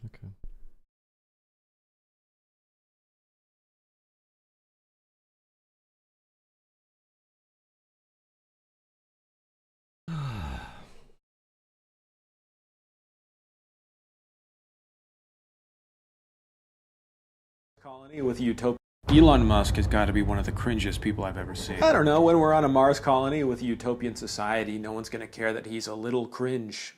Okay. Colony with utopia. Elon Musk has got to be one of the cringiest people I've ever seen. I don't know, when we're on a Mars colony with a utopian society, no one's going to care that he's a little cringe.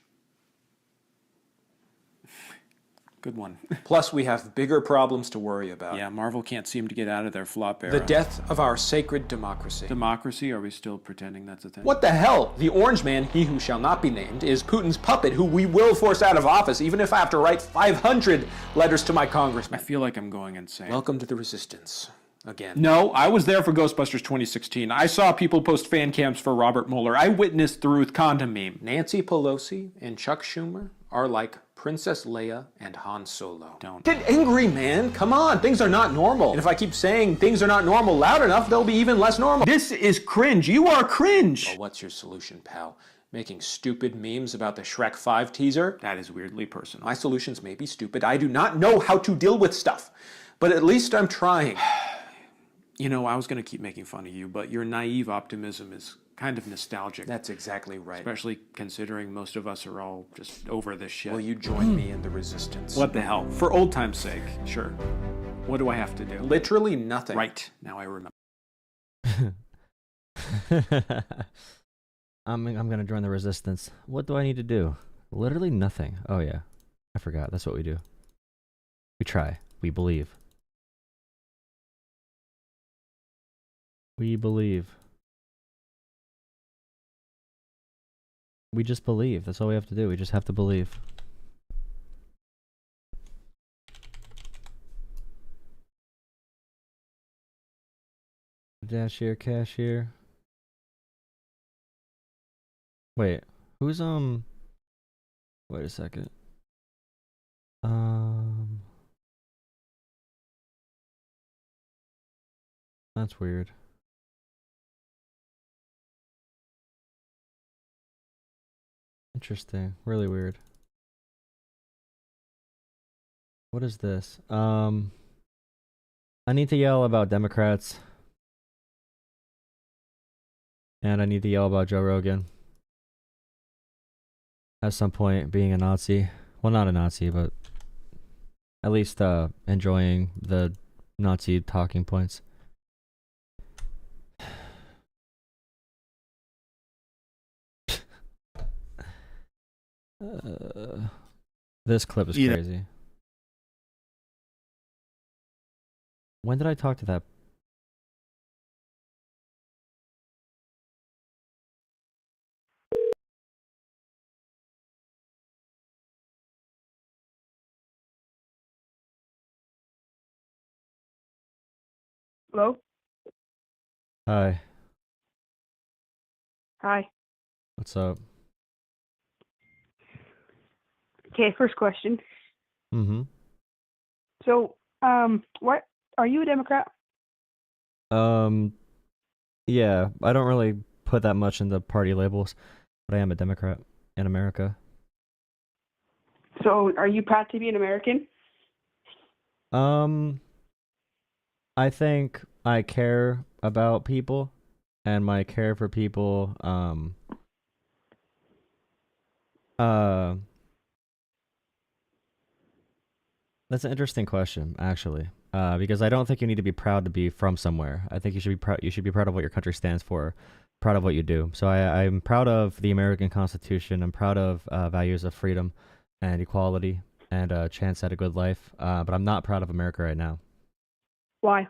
Good one. Plus, we have bigger problems to worry about. Yeah, Marvel can't seem to get out of their flop era. The death of our sacred democracy. Democracy? Are we still pretending that's a thing? What the hell? The orange man, he who shall not be named, is Putin's puppet who we will force out of office, even if I have to write 500 letters to my congressman. I feel like I'm going insane. Welcome to the resistance. Again. No, I was there for Ghostbusters 2016. I saw people post fan cams for Robert Mueller. I witnessed the Ruth Condom meme. Nancy Pelosi and Chuck Schumer are like Princess Leia and Han Solo. Don't. Get angry, man. Come on. Things are not normal. And if I keep saying things are not normal loud enough, they'll be even less normal. This is cringe. You are cringe. Well, what's your solution, pal? Making stupid memes about the Shrek 5 teaser? That is weirdly personal. My solutions may be stupid. I do not know how to deal with stuff. But at least I'm trying. You know, I was going to keep making fun of you, but your naive optimism is kind of nostalgic. That's exactly right. Especially considering most of us are all just over this shit. Will you join me in the resistance? What the hell? For old time's sake, sure. What do I have to do? Literally nothing. Right. Now I remember. I'm gonna join the resistance. What do I need to do? Literally nothing. Oh yeah, I forgot. That's what we do. We try. We believe. We believe. We just believe. That's all we have to do. We just have to believe. Cashier, cashier. Wait, who's wait a second. That's weird. Interesting. Really weird. What is this? I need to yell about Democrats. And I need to yell about Joe Rogan. At some point, being a Nazi. Well, not a Nazi, but at least enjoying the Nazi talking points. This clip is crazy. When did I talk to that? Hello? Hi. Hi. What's up? Okay, first question. Mm-hmm. So, what are you a Democrat? Yeah, I don't really put that much into party labels, but I am a Democrat in America. So, are you proud to be an American? I think I care about people, and my care for people, that's an interesting question, actually. Because I don't think you need to be proud to be from somewhere. I think you should be proud. You should be proud of what your country stands for, proud of what you do. So I'm proud of the American Constitution. I'm proud of values of freedom and equality and a chance at a good life. But I'm not proud of America right now. Why?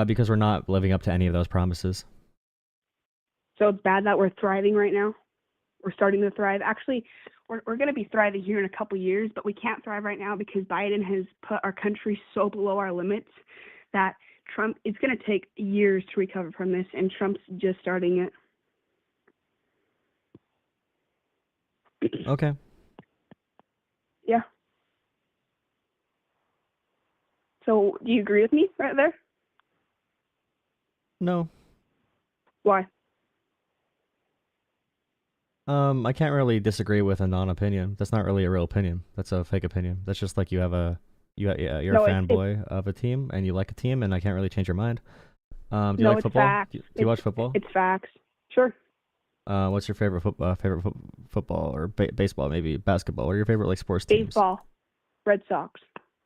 Because we're not living up to any of those promises. So it's bad that we're thriving right now? We're starting to thrive. Actually, we're going to be thriving here in a couple years, but we can't thrive right now because Biden has put our country so below our limits that it's going to take years to recover from this, and Trump's just starting it. Okay. Yeah. So do you agree with me right there? No. Why? I can't really disagree with a non-opinion. That's not really a real opinion. That's a fake opinion. That's just like you have a you're No, a it's fanboy of a team and you like a team, and I can't really change your mind. Do you no, like it's football? facts. Do you watch football? It's facts. Sure. What's your favorite football or baseball, maybe basketball? What are your favorite like sports teams? Baseball. Red Sox.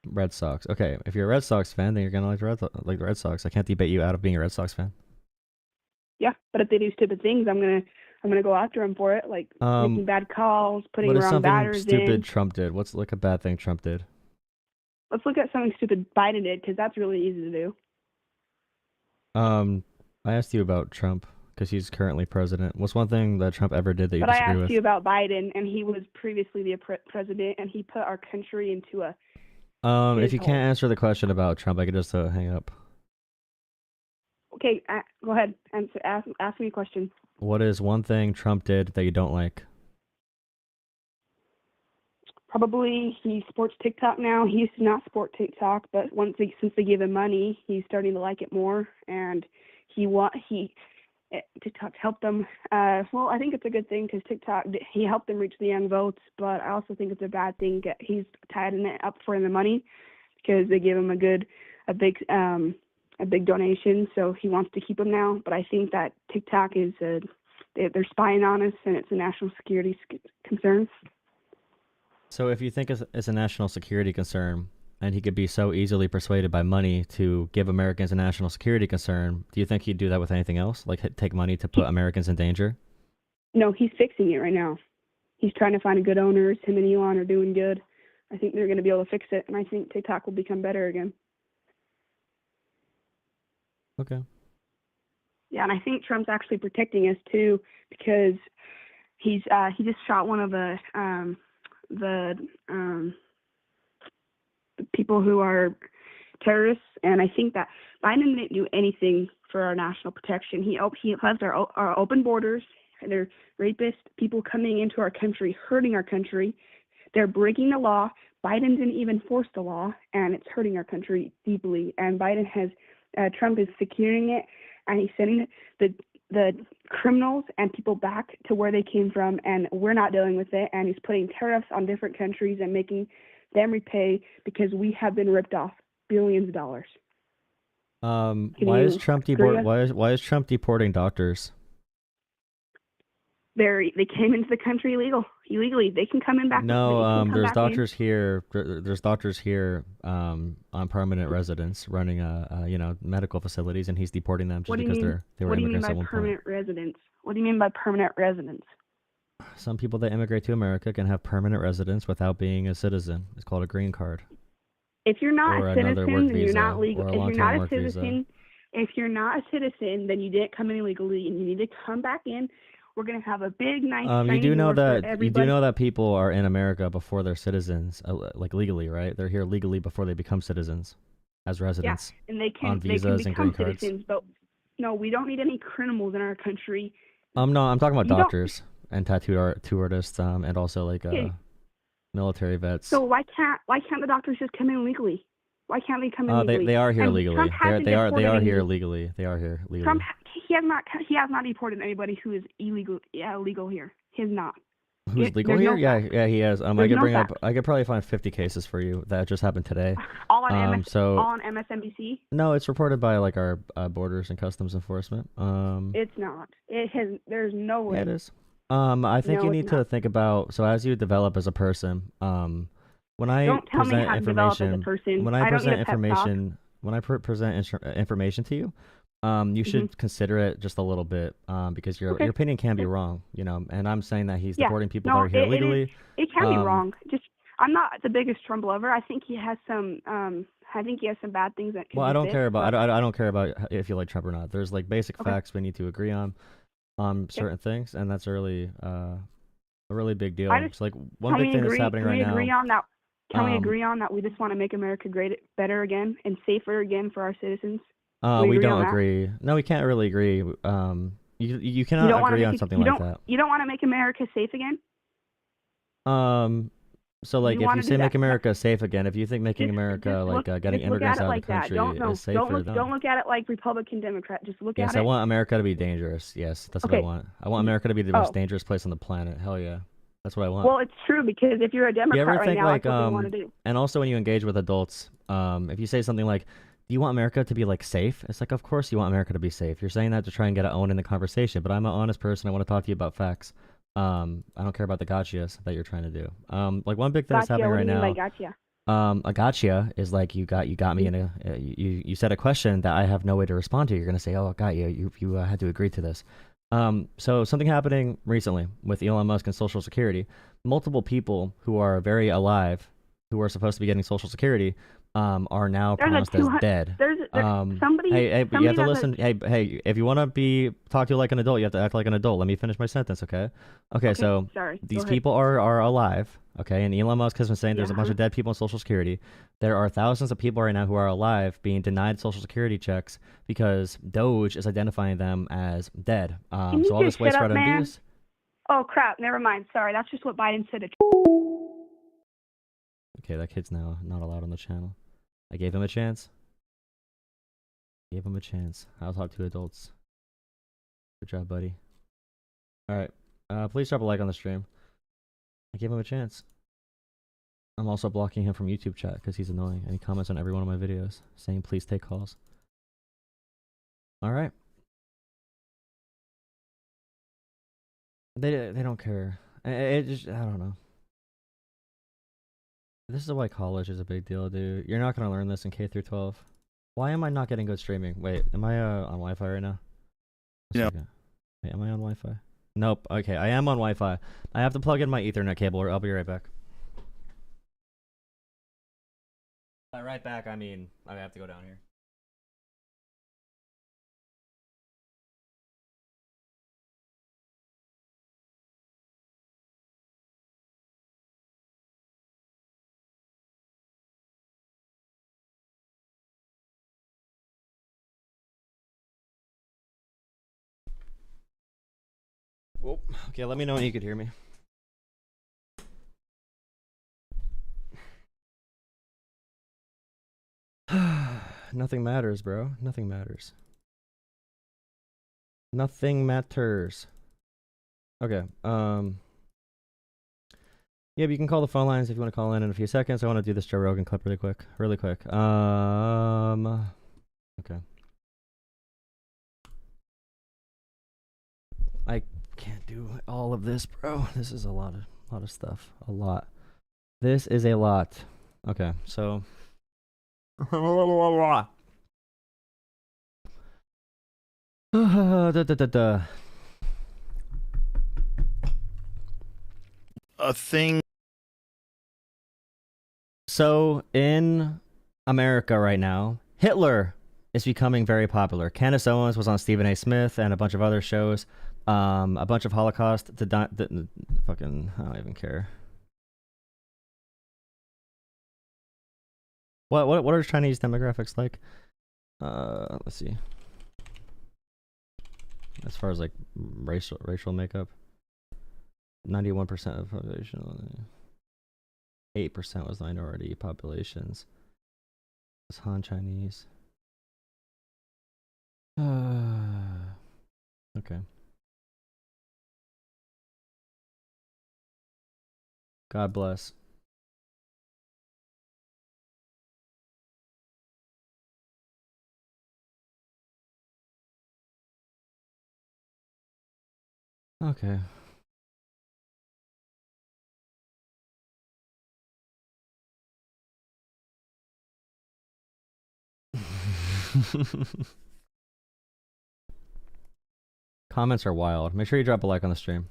Red Sox. Okay, if you're a Red Sox fan, then you're gonna like the Red Sox. I can't debate you out of being a Red Sox fan. Yeah, but if they do stupid things, I'm gonna go after them for it, like making bad calls, putting What is wrong something batters stupid in. Trump did? What's like a bad thing Trump did? Let's look at something stupid Biden did, because that's really easy to do. I asked you about Trump because he's currently president. What's one thing that Trump ever did that you But I disagree asked with? you about Biden, and he was previously the president, and he put our country into a If you shithole. can't answer the question about Trump, I could just hang up. Okay, go ahead. Ask me a question. What is one thing Trump did that you don't like? Probably he sports TikTok now. He used to not sport TikTok, but since they give him money, he's starting to like it more, and TikTok's helped them. Well, I think it's a good thing because TikTok, he helped them reach the young votes, but I also think it's a bad thing that he's tied in it up for the money because they give him a big donation, so he wants to keep them now. But I think that TikTok is they're spying on us, and it's a national security concern. So if you think it's a national security concern, and he could be so easily persuaded by money to give Americans a national security concern, do you think he'd do that with anything else? Like take money to put Americans in danger? No, he's fixing it right now. He's trying to find good owners. Him and Elon are doing good. I think they're going to be able to fix it, and I think TikTok will become better again. Okay. Yeah, and I think Trump's actually protecting us too because he just shot one of the people who are terrorists, and I think that Biden didn't do anything for our national protection. He has our open borders. They're rapist people coming into our country, hurting our country. They're breaking the law. Biden didn't even force the law, and it's hurting our country deeply. And Trump is securing it, and he's sending the criminals and people back to where they came from, and we're not dealing with it. And he's putting tariffs on different countries and making them repay because we have been ripped off billions of dollars. Why is Trump why is Trump deporting doctors? They came into the country illegally. They can come in back. No, there's doctors here. There's doctors here on permanent residence running medical facilities, and he's deporting them just because they were immigrants at one point. What do you mean by permanent residence? What do you mean by permanent residence? Some people that immigrate to America can have permanent residence without being a citizen. It's called a green card. If you're not a citizen, then you're not legal. If you're not a citizen, then you didn't come in illegally, and you need to come back in. We're gonna have a big, nice. You do know that people are in America before they're citizens, like legally, right? They're here legally before they become citizens, as residents. Yeah, and they can on visas and green cards. Citizens, but no, we don't need any criminals in our country. No, I'm talking about doctors and tattoo artists, and also like military vets. So why can't the doctors just come in legally? Why can't they come in legally? They are here legally. They are here legally. They are here legally. Trump, he has not deported anybody who is illegal here. He has not. Who's legal here? Yeah, he has. I could probably find 50 cases for you that just happened today. All on MSNBC. No, it's reported by like our Borders and Customs Enforcement. It's not. It has. There's no way. Yeah, it is. I think you need to think about, so as you develop as a person, when I present information to you, you should consider it just a little bit, because your opinion can be wrong, and I'm saying that he's deporting people that are here legally. It can be wrong. I'm not the biggest Trump lover. I think he has some bad things that. Well, I don't care about if you like Trump or not. There's like basic facts we need to agree on certain things, and that's really a really big deal. It's like one big thing that's happening right now. Can we agree on that? We just want to make America better again and safer again for our citizens. We don't agree. No, we can't really agree. You cannot agree on something like that. You don't want to make America safe again? So like, You if want you to say do make that. America safe again, if you think making America like getting just look at immigrants it out of like the that. country Don't is safer, don't look at it like Republican Democrat. Just look yes, at I it. want America to be dangerous. Yes, that's what I Okay. want. I want America to be the Oh. most dangerous place on the planet. Hell yeah, that's what I want. Well, it's true, because if you're a You ever Democrat right think now, like that's what they want to do. and also when you engage with adults, if you say something like, "Do you want America to be like safe?" It's like, of course you want America to be safe. You're saying that to try and get it own in the conversation, but I'm an honest person. I want to talk to you about facts. I don't care about the gotchas that you're trying to do. Like one big thing that's Gotcha. happening What right do you mean now. by gotcha? A gotcha is like you got me in a you said a question that I have no way to respond to. You're gonna say, "Oh, I got you. You had to agree to this." So something happening recently with Elon Musk and Social Security. Multiple people who are very alive, who are supposed to be getting Social Security, are now There's pronounced as dead. Somebody. Hey, you have to that's listen. Hey, if you want to be talk to like an adult, you have to act like an adult. Let me finish my sentence, okay? Okay, so sorry. Go these ahead. people are alive, okay? And Elon Musk has been saying there's a bunch Yeah. of dead people on Social Security. There are thousands of people right now who are alive being denied Social Security checks because Doge is identifying them as dead. Can you So all just this waste, shut up, fraud, and man? abuse. Oh crap! Never mind. Sorry, that's just what Biden said. Okay, that kid's now not allowed on the channel. I gave him a chance. Gave him a chance. I'll talk to adults. Good job, buddy. All right. Please drop a like on the stream. I gave him a chance. I'm also blocking him from YouTube chat because he's annoying and he comments on every one of my videos saying please take calls. All right. They don't care. It just, I don't know. This is why college is a big deal, dude. You're not gonna learn this in K through 12. Why am I not getting good streaming? Wait, am I on Wi-Fi right now? Yeah. Wait, am I on Wi-Fi? Nope. Okay, I am on Wi-Fi. I have to plug in my Ethernet cable. I'll be right back. By right back, I mean I have to go down here. Oh, okay, let me know when you could hear me. Nothing matters, bro. Nothing matters. Nothing matters. Okay. Yeah, but you can call the phone lines if you want to call in a few seconds. I want to do this Joe Rogan clip really quick. Okay. I can't do all of this, bro. This is a lot of stuff. A lot. This is a lot. Okay, so A thing. So in America right now, Hitler is becoming very popular. Candace Owens was on Stephen A. Smith and a bunch of other shows. A bunch of Holocaust fucking, I don't even care. What are Chinese demographics like? Let's see. As far as like racial makeup, 91% of population, 8% was minority populations. It's Han Chinese. Okay. God bless. Okay. Comments are wild. Make sure you drop a like on the stream.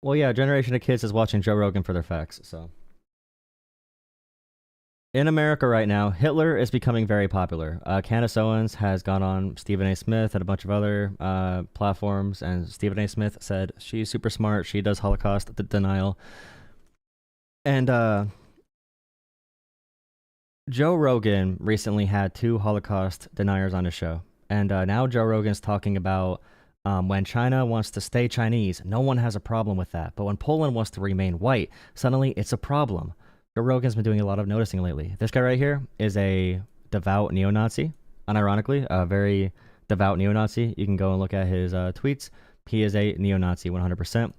Well, yeah, generation of kids is watching Joe Rogan for their facts, so. In America right now, Hitler is becoming very popular. Candace Owens has gone on Stephen A. Smith and a bunch of other platforms, and Stephen A. Smith said she's super smart. She does Holocaust denial. And Joe Rogan recently had 2 Holocaust deniers on his show. And now Joe Rogan's talking about When China wants to stay Chinese, no one has a problem with that. But when Poland wants to remain white, suddenly it's a problem. Joe Rogan's been doing a lot of noticing lately. This guy right here is a devout neo-Nazi, unironically, a very devout neo-Nazi. You can go and look at his tweets. He is a neo-Nazi 100%.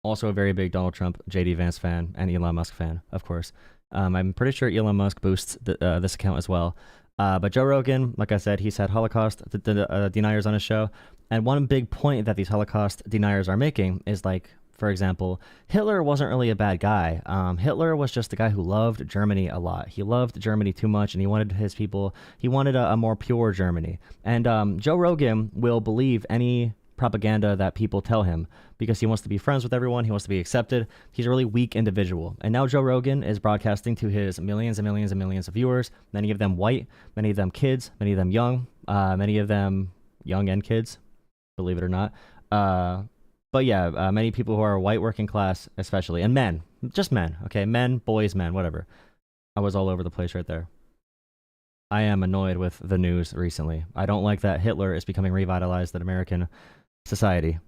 Also a very big Donald Trump, JD Vance fan, and Elon Musk fan, of course. I'm pretty sure Elon Musk boosts this account as well. But Joe Rogan, like I said, he's had Holocaust deniers on his show. And one big point that these Holocaust deniers are making is like, for example, Hitler wasn't really a bad guy. Hitler was just a guy who loved Germany a lot. He loved Germany too much, and he wanted his people, he wanted a more pure Germany. And Joe Rogan will believe any propaganda that people tell him because he wants to be friends with everyone. He wants to be accepted. He's a really weak individual. And now Joe Rogan is broadcasting to his millions and millions and millions of viewers, many of them white, many of them kids, many of them young, many of them young and kids, believe it or not. But yeah, many people who are white, working class, especially, and men, just men, okay? Men, boys, men, whatever. I was all over the place right there. I am annoyed with the news recently. I don't like that Hitler is becoming revitalized in American society,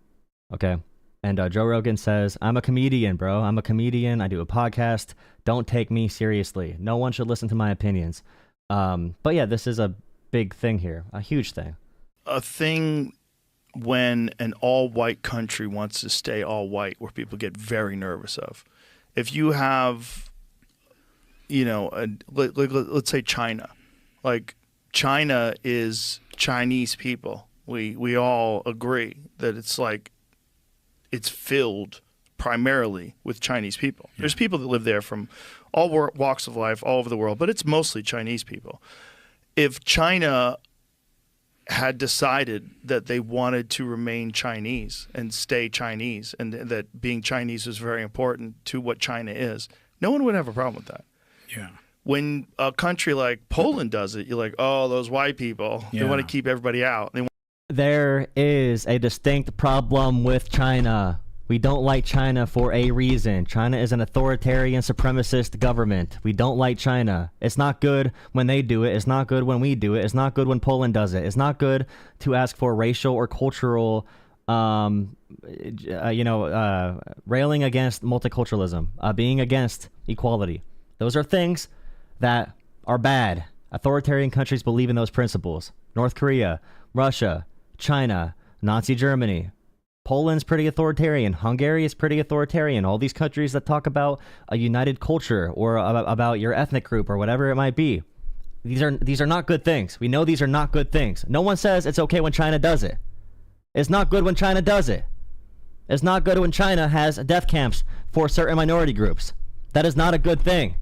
okay? And Joe Rogan says, I'm a comedian, bro. I'm a comedian. I do a podcast. Don't take me seriously. No one should listen to my opinions. But yeah, this is a big thing here, a huge thing. A thing when an all-white country wants to stay all-white, where people get very nervous of. If you have, you know, let's say China. Like, China is Chinese people. We all agree that it's like, it's filled primarily with Chinese people. Yeah. There's people that live there from all walks of life, all over the world, but it's mostly Chinese people. If China had decided that they wanted to remain Chinese and stay Chinese, and that being Chinese is very important to what China is, no one would have a problem with that. Yeah. When a country like Poland does it, you're like, oh, those white people, they want to keep everybody out. There is a distinct problem with China. We don't like China for a reason. China is an authoritarian supremacist government. We don't like China. It's not good when they do it. It's not good when we do it. It's not good when Poland does it. It's not good to ask for racial or cultural, railing against multiculturalism, being against equality. Those are things that are bad. Authoritarian countries believe in those principles. North Korea, Russia, China, Nazi Germany. Poland's pretty authoritarian. Hungary is pretty authoritarian. All these countries that talk about a united culture or about your ethnic group or whatever it might be. These are not good things. We know these are not good things. No one says it's okay when China does it. It's not good when China does it. It's not good when China has death camps for certain minority groups. That is not a good thing.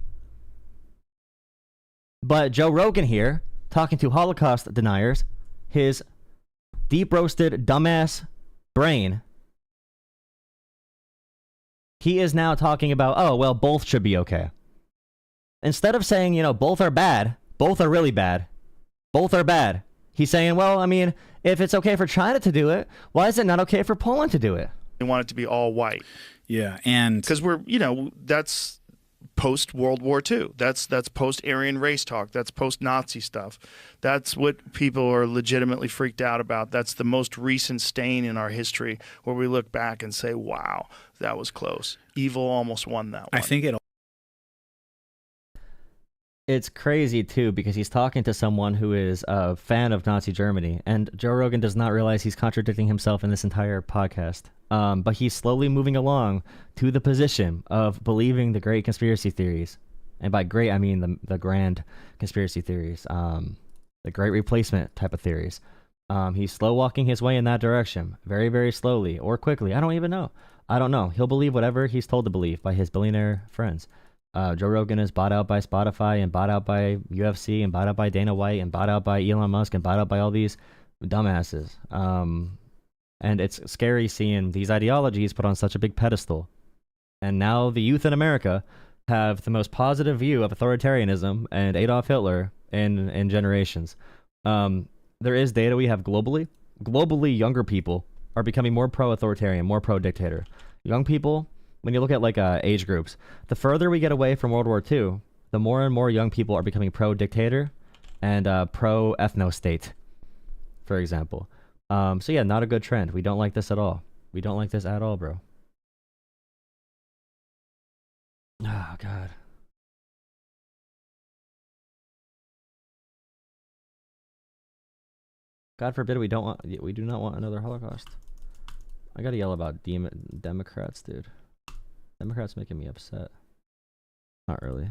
But Joe Rogan here, talking to Holocaust deniers, his deep-roasted dumbass brain, he is now talking about, oh, well, both should be okay. Instead of saying, both are bad, both are really bad, both are bad, he's saying, well, I mean, if it's okay for China to do it, why is it not okay for Poland to do it? They want it to be all white. Yeah, and because we're, that's post-World War II. That's post-Aryan race talk. That's post-Nazi stuff. That's what people are legitimately freaked out about. That's the most recent stain in our history where we look back and say, wow, that was close. Evil almost won that one. I think it's crazy, too, because he's talking to someone who is a fan of Nazi Germany, and Joe Rogan does not realize he's contradicting himself in this entire podcast. But he's slowly moving along to the position of believing the great conspiracy theories. And by great, I mean the grand conspiracy theories, the great replacement type of theories. He's slow walking his way in that direction, very, very slowly or quickly. I don't even know. I don't know. He'll believe whatever he's told to believe by his billionaire friends. Joe Rogan is bought out by Spotify and bought out by UFC and bought out by Dana White and bought out by Elon Musk and bought out by all these dumbasses. And it's scary seeing these ideologies put on such a big pedestal. And now the youth in America have the most positive view of authoritarianism and Adolf Hitler in generations. There is data we have globally. Globally, younger people are becoming more pro-authoritarian, more pro-dictator. Young people, when you look at age groups, the further we get away from World War II, the more and more young people are becoming pro-dictator and pro-ethno-state, for example. So yeah, not a good trend. We don't like this at all. We don't like this at all, bro. Oh God. God forbid we do not want another Holocaust. I gotta yell about Democrats, dude. Democrats making me upset. Not really.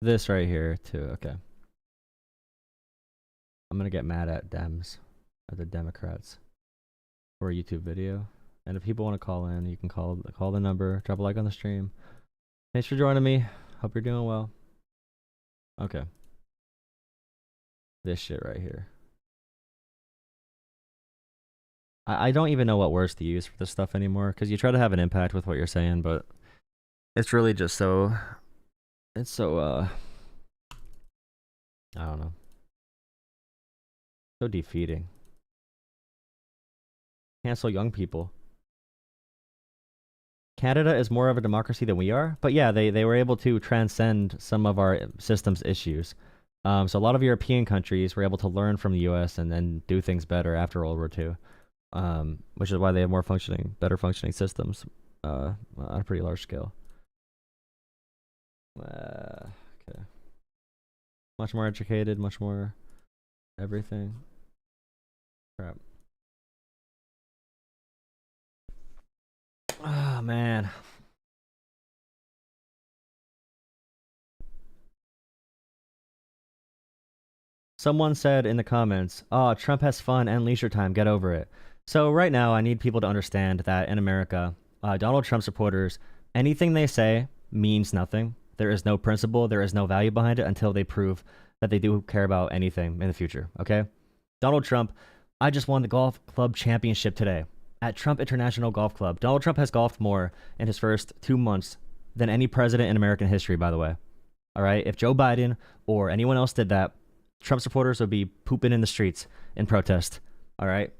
This right here too. Okay. I'm gonna get mad at Dems, at the Democrats, for a YouTube video. And if people want to call in, you can call the number, drop a like on the stream. Thanks for joining me. Hope you're doing well. Okay. This shit right here. I don't even know what words to use for this stuff anymore, because you try to have an impact with what you're saying, but it's really just so... It's so, I don't know. So defeating. Cancel young people. Canada is more of a democracy than we are, but yeah, they were able to transcend some of our system's issues. So a lot of European countries were able to learn from the U.S. and then do things better after World War II, which is why they have better functioning systems on a pretty large scale. Okay. Much more educated, much more everything. Crap. Oh, man. Someone said in the comments, "Oh, Trump has fun and leisure time. Get over it." So right now, I need people to understand that in America, Donald Trump supporters, anything they say means nothing. There is no principle, there is no value behind it until they prove that they do care about anything in the future, okay? Donald Trump, I just won the golf club championship today at Trump International Golf Club. Donald Trump has golfed more in his first 2 months than any president in American history, by the way. All right? If Joe Biden or anyone else did that, Trump supporters would be pooping in the streets in protest. All right?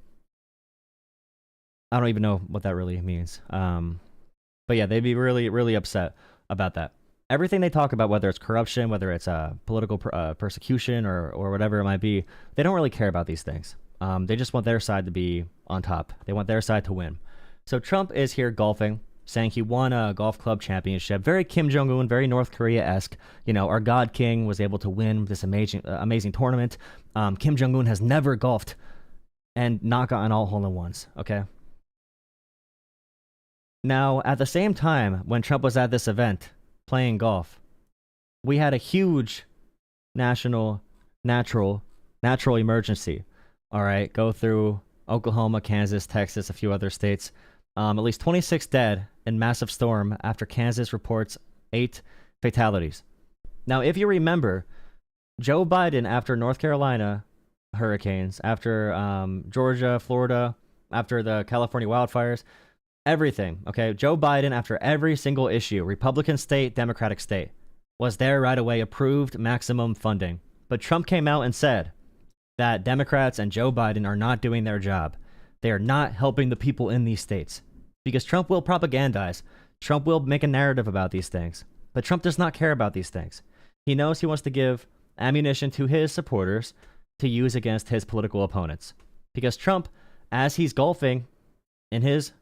I don't even know what that really means. But yeah, they'd be really, really upset about that. Everything they talk about, whether it's corruption, whether it's political persecution or whatever it might be, they don't really care about these things. They just want their side to be on top. They want their side to win. So Trump is here golfing, saying he won a golf club championship. Very Kim Jong-un, very North Korea-esque. You know, our God King was able to win this amazing tournament. Kim Jong-un has never golfed and not gotten all hole-in-ones, okay? Now, at the same time, when Trump was at this event playing golf, we had a huge natural emergency. All right, go through Oklahoma, Kansas, Texas, a few other states. At least 26 dead in massive storm after Kansas reports 8 fatalities. Now, if you remember, Joe Biden, after North Carolina hurricanes, after Georgia, Florida, after the California wildfires, everything, okay? Joe Biden, after every single issue, Republican state, Democratic state, was there right away, approved maximum funding. But Trump came out and said that Democrats and Joe Biden are not doing their job. They are not helping the people in these states. Because Trump will propagandize. Trump will make a narrative about these things. But Trump does not care about these things. He knows he wants to give ammunition to his supporters to use against his political opponents. Because Trump, as he's golfing in his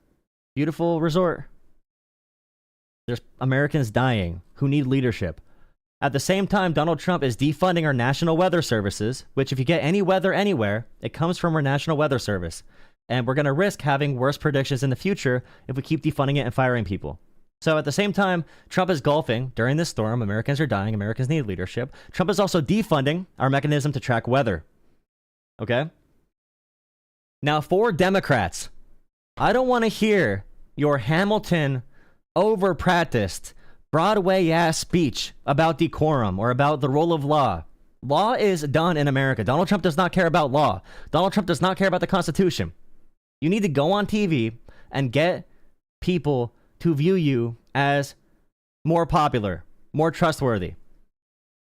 beautiful resort, there's Americans dying who need leadership. At the same time, Donald Trump is defunding our national weather services, which if you get any weather anywhere, it comes from our National Weather Service. And we're going to risk having worse predictions in the future if we keep defunding it and firing people. So at the same time, Trump is golfing during this storm. Americans are dying. Americans need leadership. Trump is also defunding our mechanism to track weather. Okay? Now, for Democrats, I don't want to hear your Hamilton over-practiced Broadway-ass speech about decorum or about the rule of law. Law is done in America. Donald Trump does not care about law. Donald Trump does not care about the Constitution. You need to go on TV and get people to view you as more popular, more trustworthy.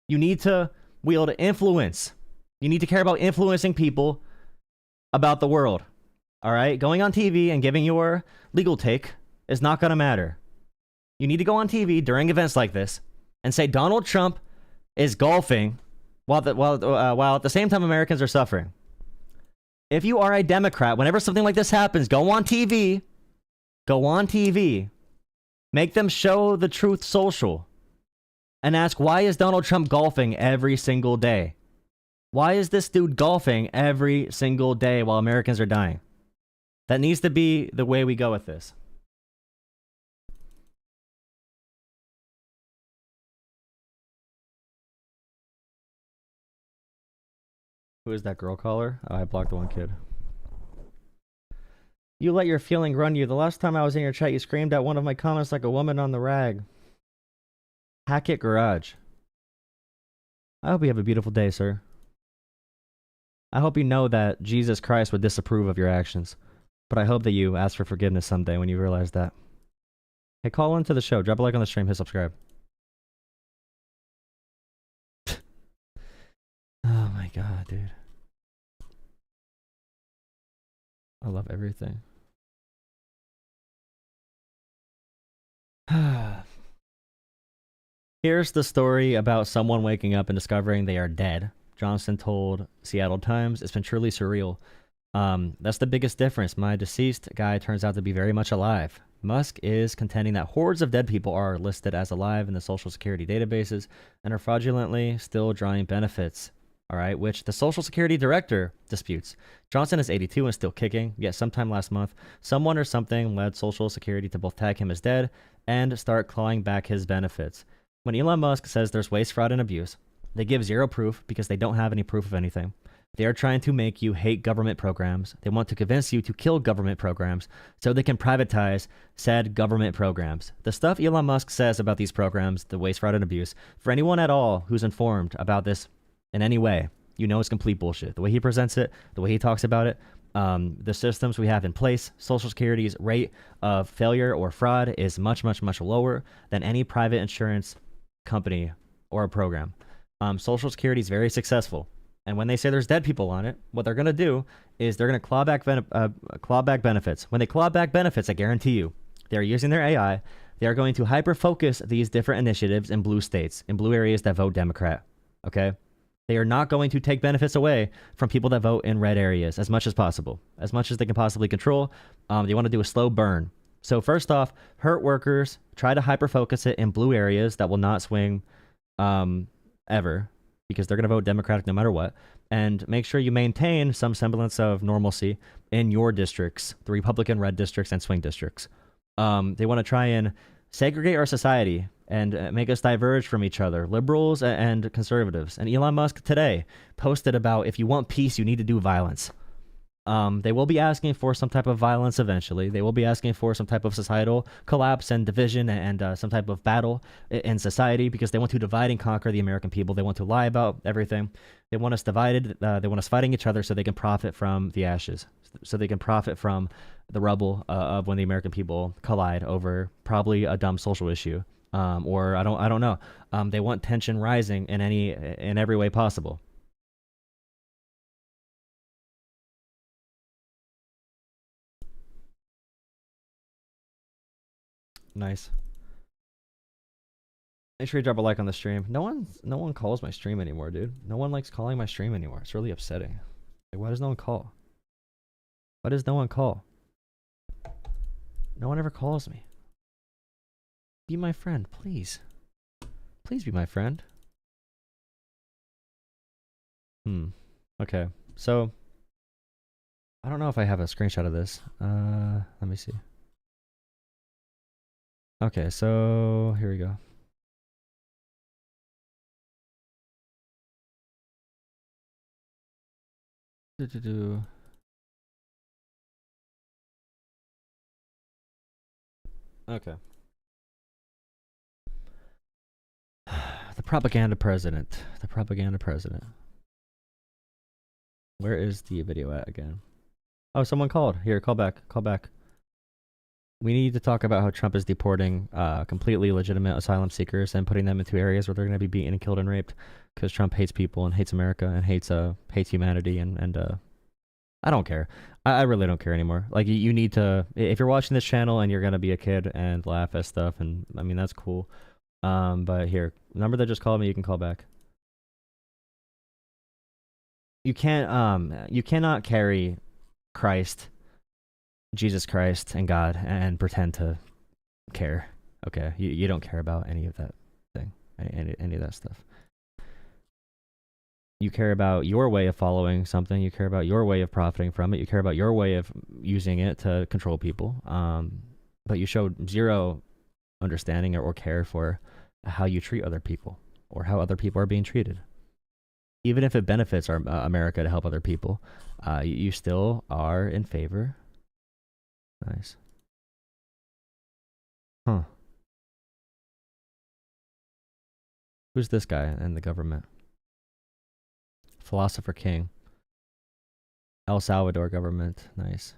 You need to wield influence. You need to care about influencing people about the world. All right? Going on TV and giving your legal take is not going to matter. You need to go on TV during events like this and say Donald Trump is golfing while at the same time Americans are suffering. If you are a Democrat, whenever something like this happens, go on TV, make them show the Truth Social, and ask, why is Donald Trump golfing every single day? Why is this dude golfing every single day while Americans are dying? That needs to be the way we go with this. Who is that girl caller? Oh, I blocked the one kid. You let your feeling run you. The last time I was in your chat, you screamed at one of my comments like a woman on the rag. Hackett Garage. I hope you have a beautiful day, sir. I hope you know that Jesus Christ would disapprove of your actions. But I hope that you ask for forgiveness someday when you realize that. Hey, call into the show. Drop a like on the stream. Hit subscribe. Oh my god, dude. I love everything. Here's the story about someone waking up and discovering they are dead. Johnson told Seattle Times, it's been truly surreal. That's the biggest difference. My deceased guy turns out to be very much alive. Musk is contending that hordes of dead people are listed as alive in the Social Security databases and are fraudulently still drawing benefits. All right, which the Social Security director disputes. Johnson is 82 and still kicking, yet sometime last month, someone or something led Social Security to both tag him as dead and start clawing back his benefits. When Elon Musk says there's waste, fraud, and abuse, they give zero proof because they don't have any proof of anything. They are trying to make you hate government programs. They want to convince you to kill government programs so they can privatize said government programs. The stuff Elon Musk says about these programs, the waste, fraud, and abuse, for anyone at all who's informed about this in any way, you know it's complete bullshit. The way he presents it, the way he talks about it, the systems we have in place, Social Security's rate of failure or fraud is much, much, much lower than any private insurance company or a program. Social Security is very successful. And when they say there's dead people on it, what they're going to do is they're going to claw back benefits. When they claw back benefits, I guarantee you, they're using their AI. They are going to hyper-focus these different initiatives in blue states, in blue areas that vote Democrat. Okay? They are not going to take benefits away from people that vote in red areas as much as possible, as much as they can possibly control. They want to do a slow burn. So first off, hurt workers, try to hyper-focus it in blue areas that will not swing ever, because they're going to vote Democratic no matter what, and make sure you maintain some semblance of normalcy in your districts, the Republican red districts and swing districts. They want to try and segregate our society and make us diverge from each other, liberals and conservatives. And Elon Musk today posted about, if you want peace, you need to do violence. They will be asking for some type of violence eventually. They will be asking for some type of societal collapse and division and some type of battle in society because they want to divide and conquer the American people. They want to lie about everything. They want us divided. They want us fighting each other so they can profit from the ashes, so they can profit from the rubble of when the American people collide over probably a dumb social issue. Or I don't know. They want tension rising in every way possible. Nice. Make sure you drop a like on the stream. No one calls my stream anymore, dude. No one likes calling my stream anymore. It's really upsetting. Like, why does no one call? Why does no one call? No one ever calls me. Be my friend, please. Please be my friend. Okay. So I don't know if I have a screenshot of this. Let me see. Okay, so here we go. Okay. The propaganda president. The propaganda president. Where is the video at again? Oh, someone called. Here, call back. Call back. We need to talk about how Trump is deporting completely legitimate asylum seekers and putting them into areas where they're going to be beaten and killed and raped because Trump hates people and hates America and hates humanity and I don't care. I really don't care anymore. Like, you need to, if you're watching this channel and you're going to be a kid and laugh at stuff, and I mean, that's cool. But here, number that just called me, you can call back. you cannot carry Christ, Jesus Christ, and God and pretend to care. Okay, you don't care about any of that thing, any of that stuff. You care about your way of following something. You care about your way of profiting from it. You care about your way of using it to control people. But you show zero understanding or care for how you treat other people or how other people are being treated. Even if it benefits our America to help other people, you still are in favor. Nice. Huh. Who's this guy in the government? Philosopher King. El Salvador government. Nice.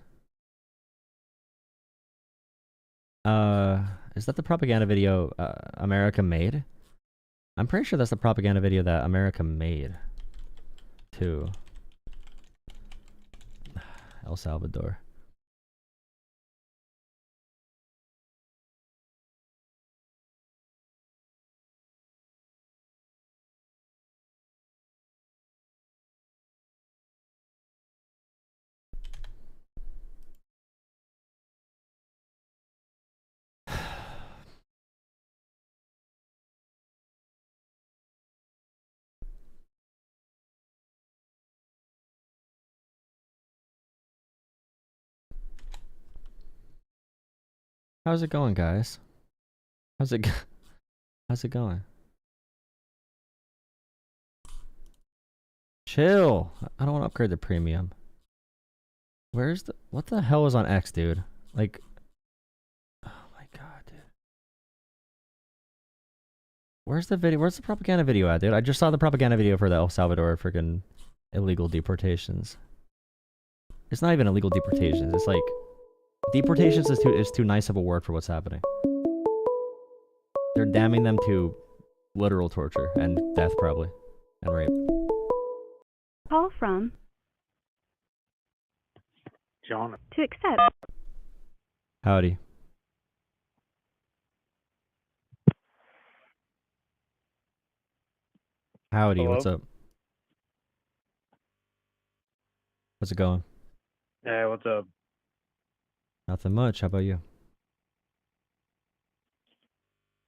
Is that the propaganda video America made? I'm pretty sure that's the propaganda video that America made. Too. El Salvador. How's it going, guys? How's it going? Chill. I don't want to upgrade the premium. What the hell is on X, dude? Like, oh my god, dude. Where's the video? Where's the propaganda video at, dude? I just saw the propaganda video for the El Salvador freaking illegal deportations. It's not even illegal deportations. It's like deportations is too nice of a word for what's happening. They're damning them to literal torture and death, probably, and rape. Call from John. to accept. Howdy. Howdy, Hello? what's up? How's it going? Hey, what's up? Nothing much. How about you?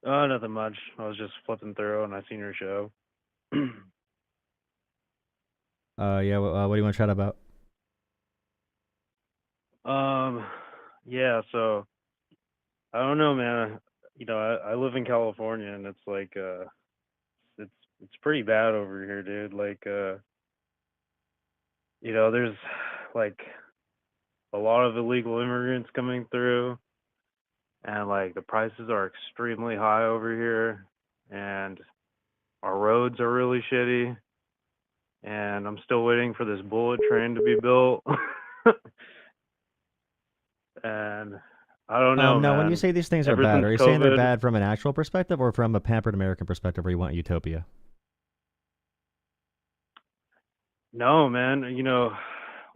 Nothing much. I was just flipping through and I seen your show. Yeah, what do you want to chat about? Yeah, so I don't know, man. You know, I live in California and it's like it's pretty bad over here, dude. Like you know, there's like a lot of illegal immigrants coming through and like the prices are extremely high over here and our roads are really shitty and I'm still waiting for this bullet train to be built. And I don't know, No, man. when you say these things are Ever bad, since are you saying they're COVID- bad from an actual perspective or from a pampered American perspective where you want utopia? No, man. You know,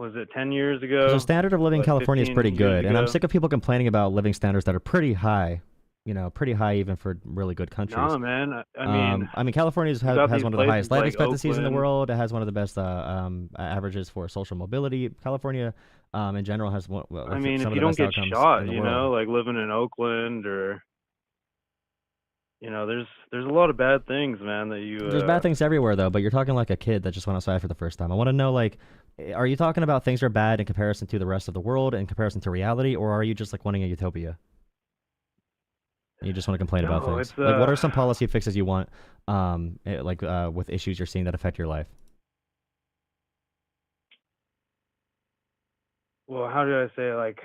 was it 10 years ago? So standard of living in What, California is 15 pretty years good, and I'm ago? sick of people complaining about living standards that are pretty high. You know, pretty high even for really good countries. No, man. I mean, California you got has these one of the highest places life like expectancies in the Oakland. world. It has one of the best averages for social mobility. California, in general, has one. I mean, some if of you the don't best get outcomes shot, in the you world. know, like living in Oakland or, you know, there's a lot of bad things, man, that you. There's bad things everywhere, though, but you're talking like a kid that just went outside for the first time. I want to know, like, are you talking about things are bad in comparison to the rest of the world, in comparison to reality, or are you just like wanting a utopia? You just want to complain about No, things. it's, Like, what are some policy fixes you want, with issues you're seeing that affect your life? Well, how do I say, like,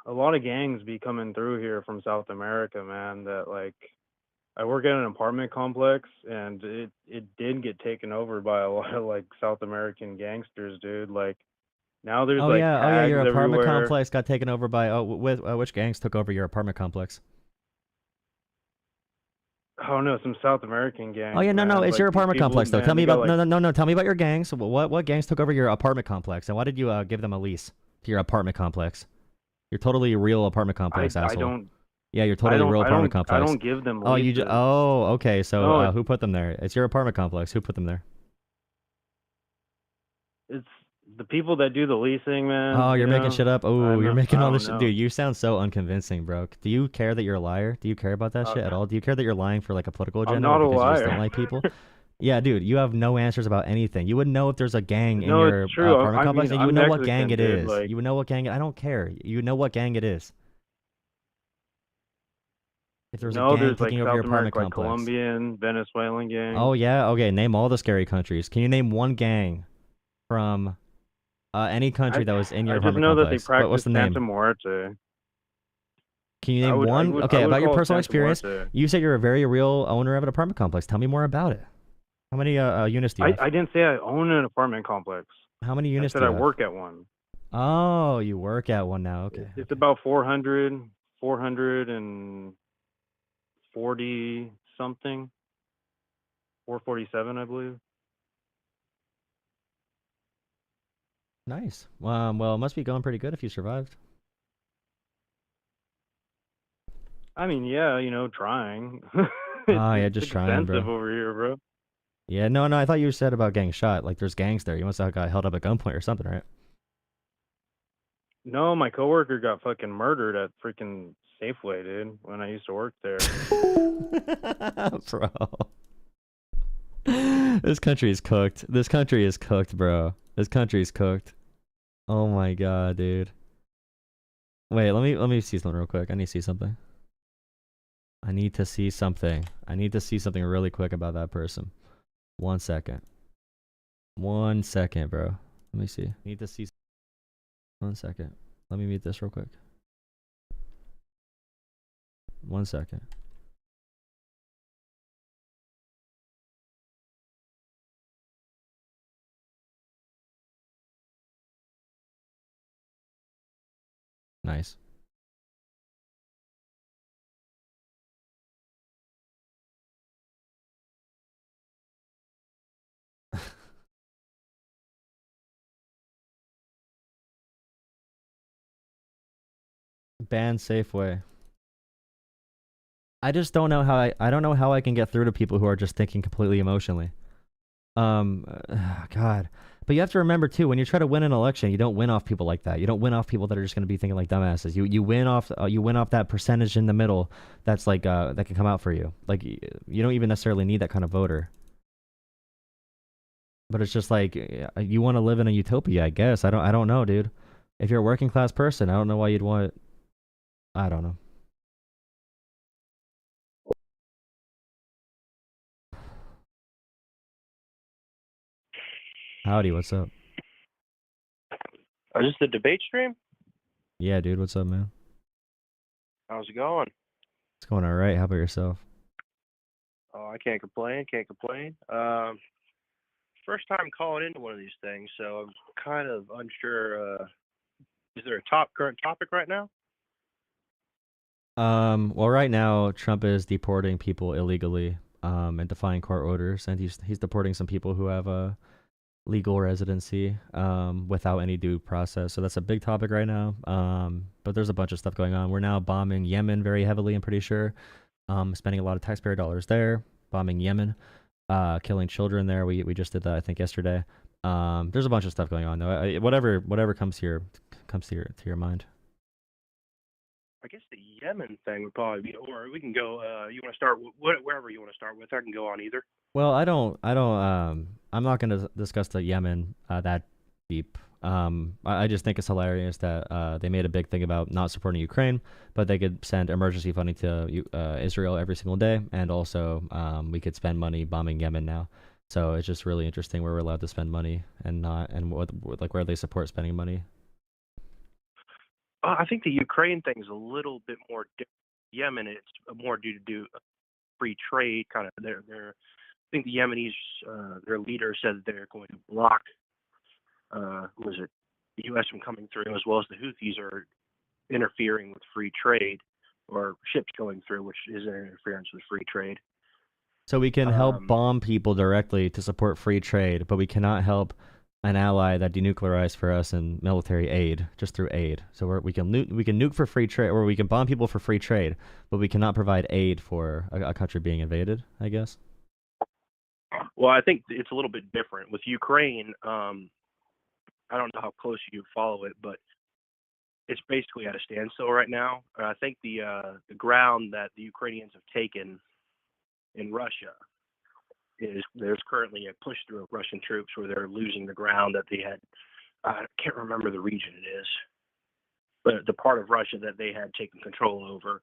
a lot of gangs be coming through here from South America, man, that, like, I work at an apartment complex, and it did get taken over by a lot of, like, South American gangsters, dude. Like, now there's, like, Oh yeah, tags your apartment everywhere. complex got taken over by which gangs took over your apartment complex? Oh, no, some South American gangs, Oh yeah, no, man. it's Like, your these apartment people, complex though. man, Tell me they got, about like, no. Tell me about your gangs. What gangs took over your apartment complex, and why did you give them a lease to your apartment complex? You're totally real apartment complex, I asshole. don't. Yeah, you're totally real apartment complex. I don't give them Oh, leases. okay. So No, who put them there? It's your apartment complex. Who put them there? it's the people that do the leasing, man. Oh, you're you making know? shit up. Oh, you're making all this shit, know. dude. You sound so unconvincing, bro. Do you care that you're a liar? Do you care about that shit at all? Do you care that you're lying for like a political agenda I'm not or a because you just liar. don't like people? Yeah, dude, you have no answers about anything. You would know if there's a gang in No, your it's true. apartment complex, and you would I'm know what gang it Mexican, is. dude, like- You would know what gang. I don't care. You would know what gang it is. If there was a gang there's like taking over South your apartment America, like complex. Colombian, Venezuelan gang. Oh yeah, okay. Name all the scary countries. Can you name one gang from any country that was in your I just apartment know complex? that they practice What's the Santa name? Muerte. Can you name one? Okay, I would about your call it personal Santa experience. Muerte. You said you're a very real owner of an apartment complex. Tell me more about it. How many units do you have? I didn't say I own an apartment complex. How many units I said do you I have? work at one. Oh, you work at one now. Okay. It's about 440 something. 447, I believe. Nice. Well, it must be going pretty good if you survived. I mean, yeah, trying. Yeah, It's just trying, bro. expensive over here, bro. Yeah, no, I thought you said about getting shot. Like, there's gangs there. You must have got held up at gunpoint or something, right? No, my coworker got fucking murdered at freaking Safeway, dude, when I used to work there. Bro. This country is cooked. This country is cooked, bro. This country is cooked. Oh my god, dude. Wait, let me see something real quick. I need to see something. I need to see something. I need to see something really quick about that person. 1 second. 1 second, bro. Let me see. Need to see. 1 second. Let me mute this real quick. 1 second. Nice. Ban Safeway. I just don't know how I don't know how I can get through to people who are just thinking completely emotionally. God. But you have to remember too, when you try to win an election, you don't win off people like that. You don't win off people that are just going to be thinking like dumbasses. You win off that percentage in the middle that's like that can come out for you. Like you don't even necessarily need that kind of voter. But it's just like you want to live in a utopia, I guess. I don't know, dude. If you're a working class person, I don't know why you'd want. I don't know. Howdy, what's up? Is this the debate stream? Yeah, dude, what's up, man? How's it going? It's going all right. How about yourself? Oh, I can't complain. First time calling into one of these things, so I'm kind of unsure. Is there a current topic right now? Well, right now Trump is deporting people illegally, and defying court orders, and he's deporting some people who have a legal residency, without any due process. So that's a big topic right now. But there's a bunch of stuff going on. We're now bombing Yemen very heavily, I'm pretty sure. Spending a lot of taxpayer dollars there, bombing Yemen, killing children there. We just did that, I think, yesterday. There's a bunch of stuff going on though. Whatever comes to your mind. I guess the Yemen thing would probably be, or we can go. You want to start wherever you want to start with. I can go on either. Well, I'm not going to discuss the Yemen that deep. I just think it's hilarious that they made a big thing about not supporting Ukraine, but they could send emergency funding to Israel every single day, and also we could spend money bombing Yemen now. So it's just really interesting where we're allowed to spend money and not, and where they support spending money. I think the Ukraine thing is a little bit more different. Yemen, it's more due to free trade, kind of. I think the Yemenis, their leader said that they're going to block, the U.S. from coming through, as well as the Houthis are interfering with free trade, or ships going through, which is an interference with free trade. So we can help bomb people directly to support free trade, but we cannot help an ally that denuclearized for us in military aid, just through aid. So we can nuke for free trade, or we can bomb people for free trade, but we cannot provide aid for a country being invaded, I guess. Well, I think it's a little bit different with Ukraine. I don't know how close you follow it, but it's basically at a standstill right now. I think the ground that the Ukrainians have taken in Russia there's currently a push through of Russian troops where they're losing the ground that they had. I can't remember the region it is, but the part of Russia that they had taken control over,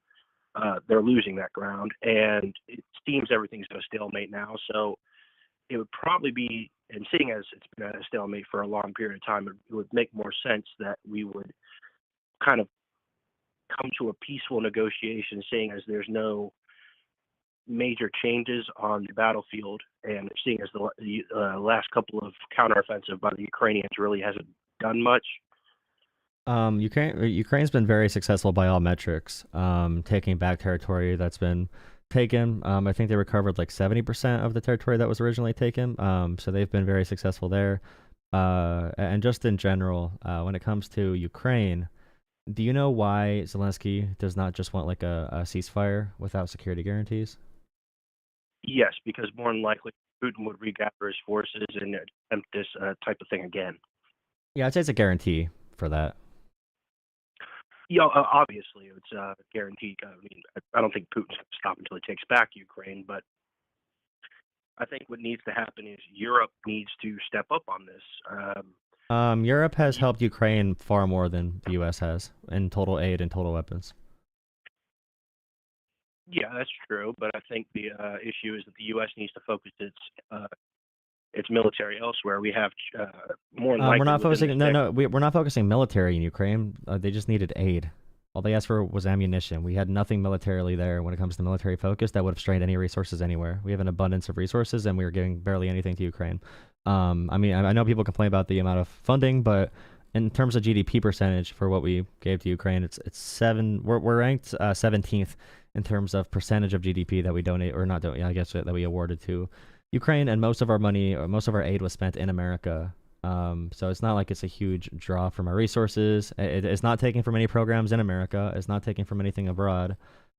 they're losing that ground, and it seems everything's at a stalemate now. So it would probably be, and seeing as it's been at a stalemate for a long period of time, it would make more sense that we would kind of come to a peaceful negotiation, seeing as there's no major changes on the battlefield, and seeing as the last couple of counteroffensive by the Ukrainians really hasn't done much. Ukraine's been very successful by all metrics, taking back territory that's been taken. I think they recovered like 70% of the territory that was originally taken. So they've been very successful there. And just in general, when it comes to Ukraine, do you know why Zelensky does not just want like a ceasefire without security guarantees? Yes, because more than likely Putin would regather his forces and attempt this type of thing again. Yeah, I'd say it's a guarantee for that. Yeah, obviously it's guaranteed. I mean, I don't think Putin's going to stop until he takes back Ukraine, but I think what needs to happen is Europe needs to step up on this. Europe has helped Ukraine far more than the U.S. has in total aid and total weapons. Yeah, that's true, but I think the issue is that the U.S. needs to focus its military elsewhere. We have more than likely. We're not focusing. We're not focusing military in Ukraine. They just needed aid. All they asked for was ammunition. We had nothing militarily there when it comes to military focus that would have strained any resources anywhere. We have an abundance of resources, and we were giving barely anything to Ukraine. I mean, I know people complain about the amount of funding, but in terms of GDP percentage for what we gave to Ukraine, it's 7. We're ranked 17th in terms of percentage of GDP that we donate or not donate. I guess that we awarded to Ukraine, and most of our money, or most of our aid was spent in America. So it's not like it's a huge draw from our resources. It's not taking from any programs in America. It's not taking from anything abroad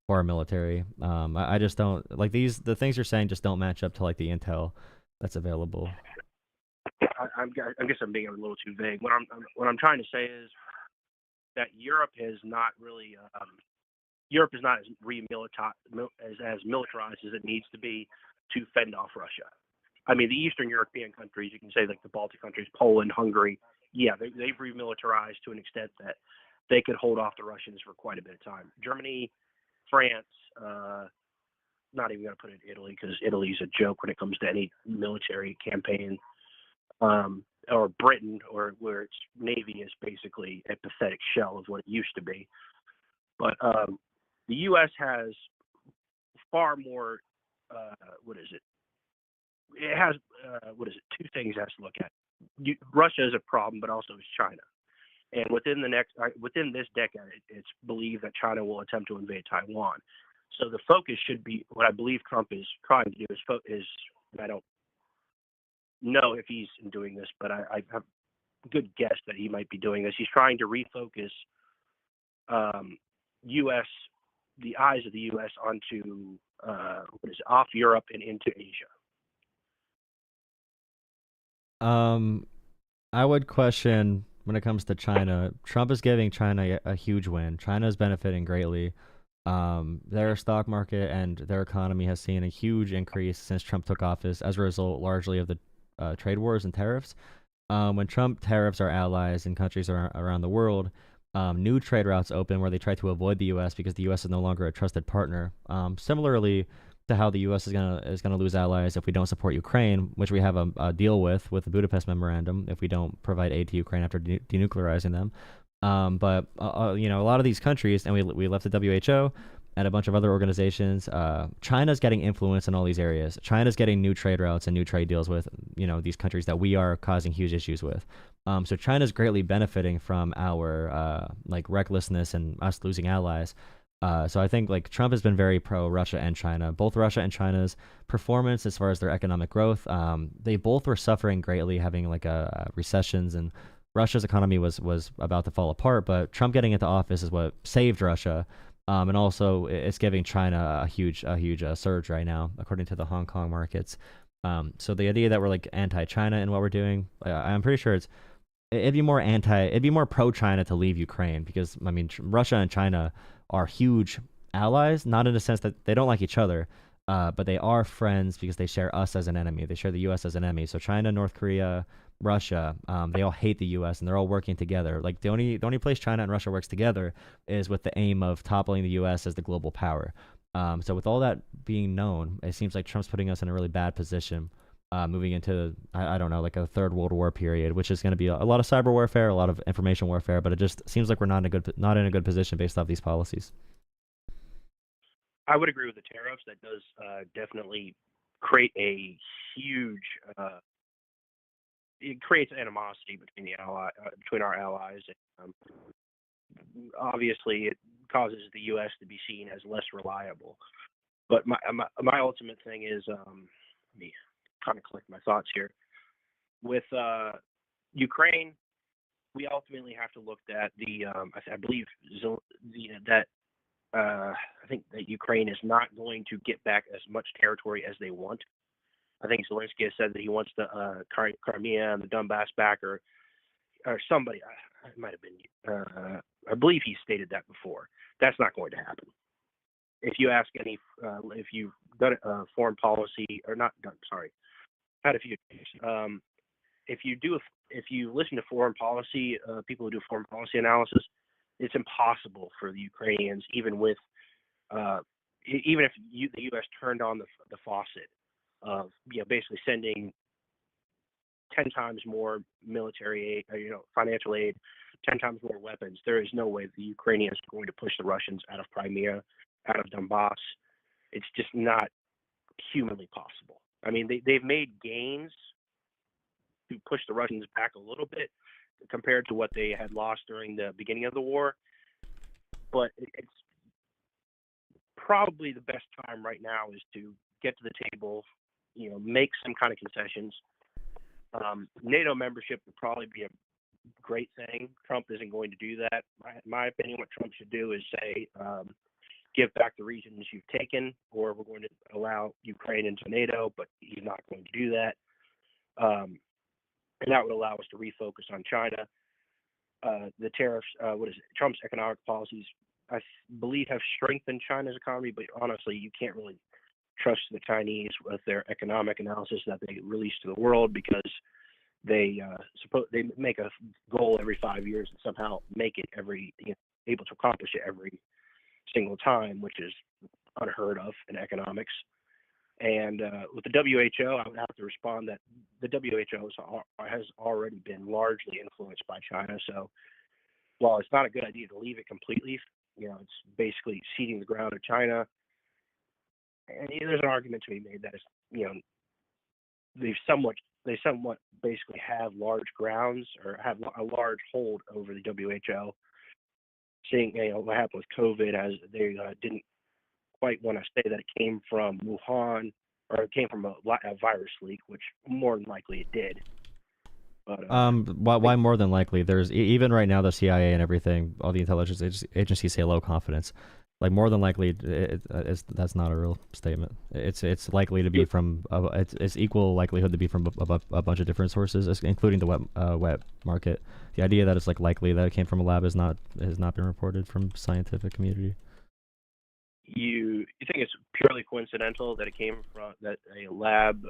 for our military. I just don't like the things you're saying just don't match up to like the intel that's available. I guess I'm being a little too vague. What I'm trying to say is that Europe is not really as militarized as it needs to be to fend off Russia. I mean, the Eastern European countries, you can say like the Baltic countries, Poland, Hungary, yeah, they've remilitarized to an extent that they could hold off the Russians for quite a bit of time. Germany, France, not even going to put it in Italy because Italy's a joke when it comes to any military campaign, or Britain, or where its navy is basically a pathetic shell of what it used to be. But the U.S. has far more. It has two things it has to look at. Russia is a problem, but also is China. And within this decade, it's believed that China will attempt to invade Taiwan. So the focus should be what I believe Trump is trying to do is I don't know if he's doing this, but I have a good guess that he might be doing this. He's trying to refocus the eyes of the U.S. onto off Europe and into Asia. I would question when it comes to China. Trump is giving China a huge win. China is benefiting greatly. Their stock market and their economy has seen a huge increase since Trump took office as a result largely of the trade wars and tariffs. When Trump tariffs our allies and countries around the world, new trade routes open where they try to avoid the U.S. because the U.S. is no longer a trusted partner. Similarly to how the U.S. is gonna lose allies if we don't support Ukraine, which we have a deal with the Budapest Memorandum if we don't provide aid to Ukraine after denuclearizing them. But a lot of these countries, and we left the WHO and a bunch of other organizations. China's getting influence in all these areas. China's getting new trade routes and new trade deals with these countries that we are causing huge issues with. So China's greatly benefiting from our recklessness and us losing allies. So I think Trump has been very pro Russia and China. Both Russia and China's performance as far as their economic growth, they both were suffering greatly, having recessions, and Russia's economy was about to fall apart. But Trump getting into office is what saved Russia. And also it's giving China a huge surge right now, according to the Hong Kong markets. So the idea that we're anti-China in what we're doing, I'm pretty sure it's it'd be more pro-China to leave Ukraine because I mean Russia and China are huge allies, not in the sense that they don't like each other, but they are friends because they share us as an enemy. They share the U.S. as an enemy. So China, North Korea, Russia, they all hate the U.S. and they're all working together. Like the only place China and Russia works together is with the aim of toppling the U.S. as the global power. So with all that being known, it seems like Trump's putting us in a really bad position, moving into I don't know, like a third World War period, which is going to be a lot of cyber warfare, a lot of information warfare. But it just seems like we're not in a good position based off these policies. I would agree with the tariffs. That does definitely create a huge. It creates animosity between between our allies. Obviously, it causes the U.S. to be seen as less reliable. But my ultimate thing is, let me kind of collect my thoughts here. With Ukraine, we ultimately have to look at the. I believe that. I think that Ukraine is not going to get back as much territory as they want. I think Zelensky has said that he wants the Crimea and the Donbass back, or somebody. It might have been. I believe he stated that before. That's not going to happen. If you ask any, if you've done foreign policy or not done, sorry, had a few. If you listen to foreign policy, people who do foreign policy analysis, it's impossible for the Ukrainians, even with, even if the U.S. turned on the faucet of, basically sending 10 times more military aid, financial aid, 10 times more weapons. There is no way the Ukrainians are going to push the Russians out of Crimea, out of Donbass. It's just not humanly possible. I mean, they've made gains to push the Russians back a little bit compared to what they had lost during the beginning of the war. But it's probably the best time right now is to get to the table, make some kind of concessions. NATO membership would probably be a great thing. Trump isn't going to do that. My opinion, what Trump should do is say, give back the regions you've taken, or we're going to allow Ukraine into NATO, but he's not going to do that. And that would allow us to refocus on China. The tariffs, Trump's economic policies, I believe, have strengthened China's economy, but honestly, you can't really trust the Chinese with their economic analysis that they release to the world, because they make a goal every 5 years and somehow make it able to accomplish it every single time, which is unheard of in economics. And with the WHO, I would have to respond that the WHO has already been largely influenced by China. So while it's not a good idea to leave it completely, it's basically ceding the ground to China. And there's an argument to be made that they somewhat basically have large grounds or have a large hold over the WHO. Seeing what happened with COVID, as they didn't quite want to say that it came from Wuhan or it came from a virus leak, which more than likely it did. But why more than likely? There's even right now the CIA and everything, all the intelligence agencies say low confidence. Like more than likely, that's not a real statement. It's likely to be from it's equal likelihood to be from a bunch of different sources, including the wet market. The idea that it's likely that it came from a lab has not been reported from scientific community. You think it's purely coincidental that it came from a lab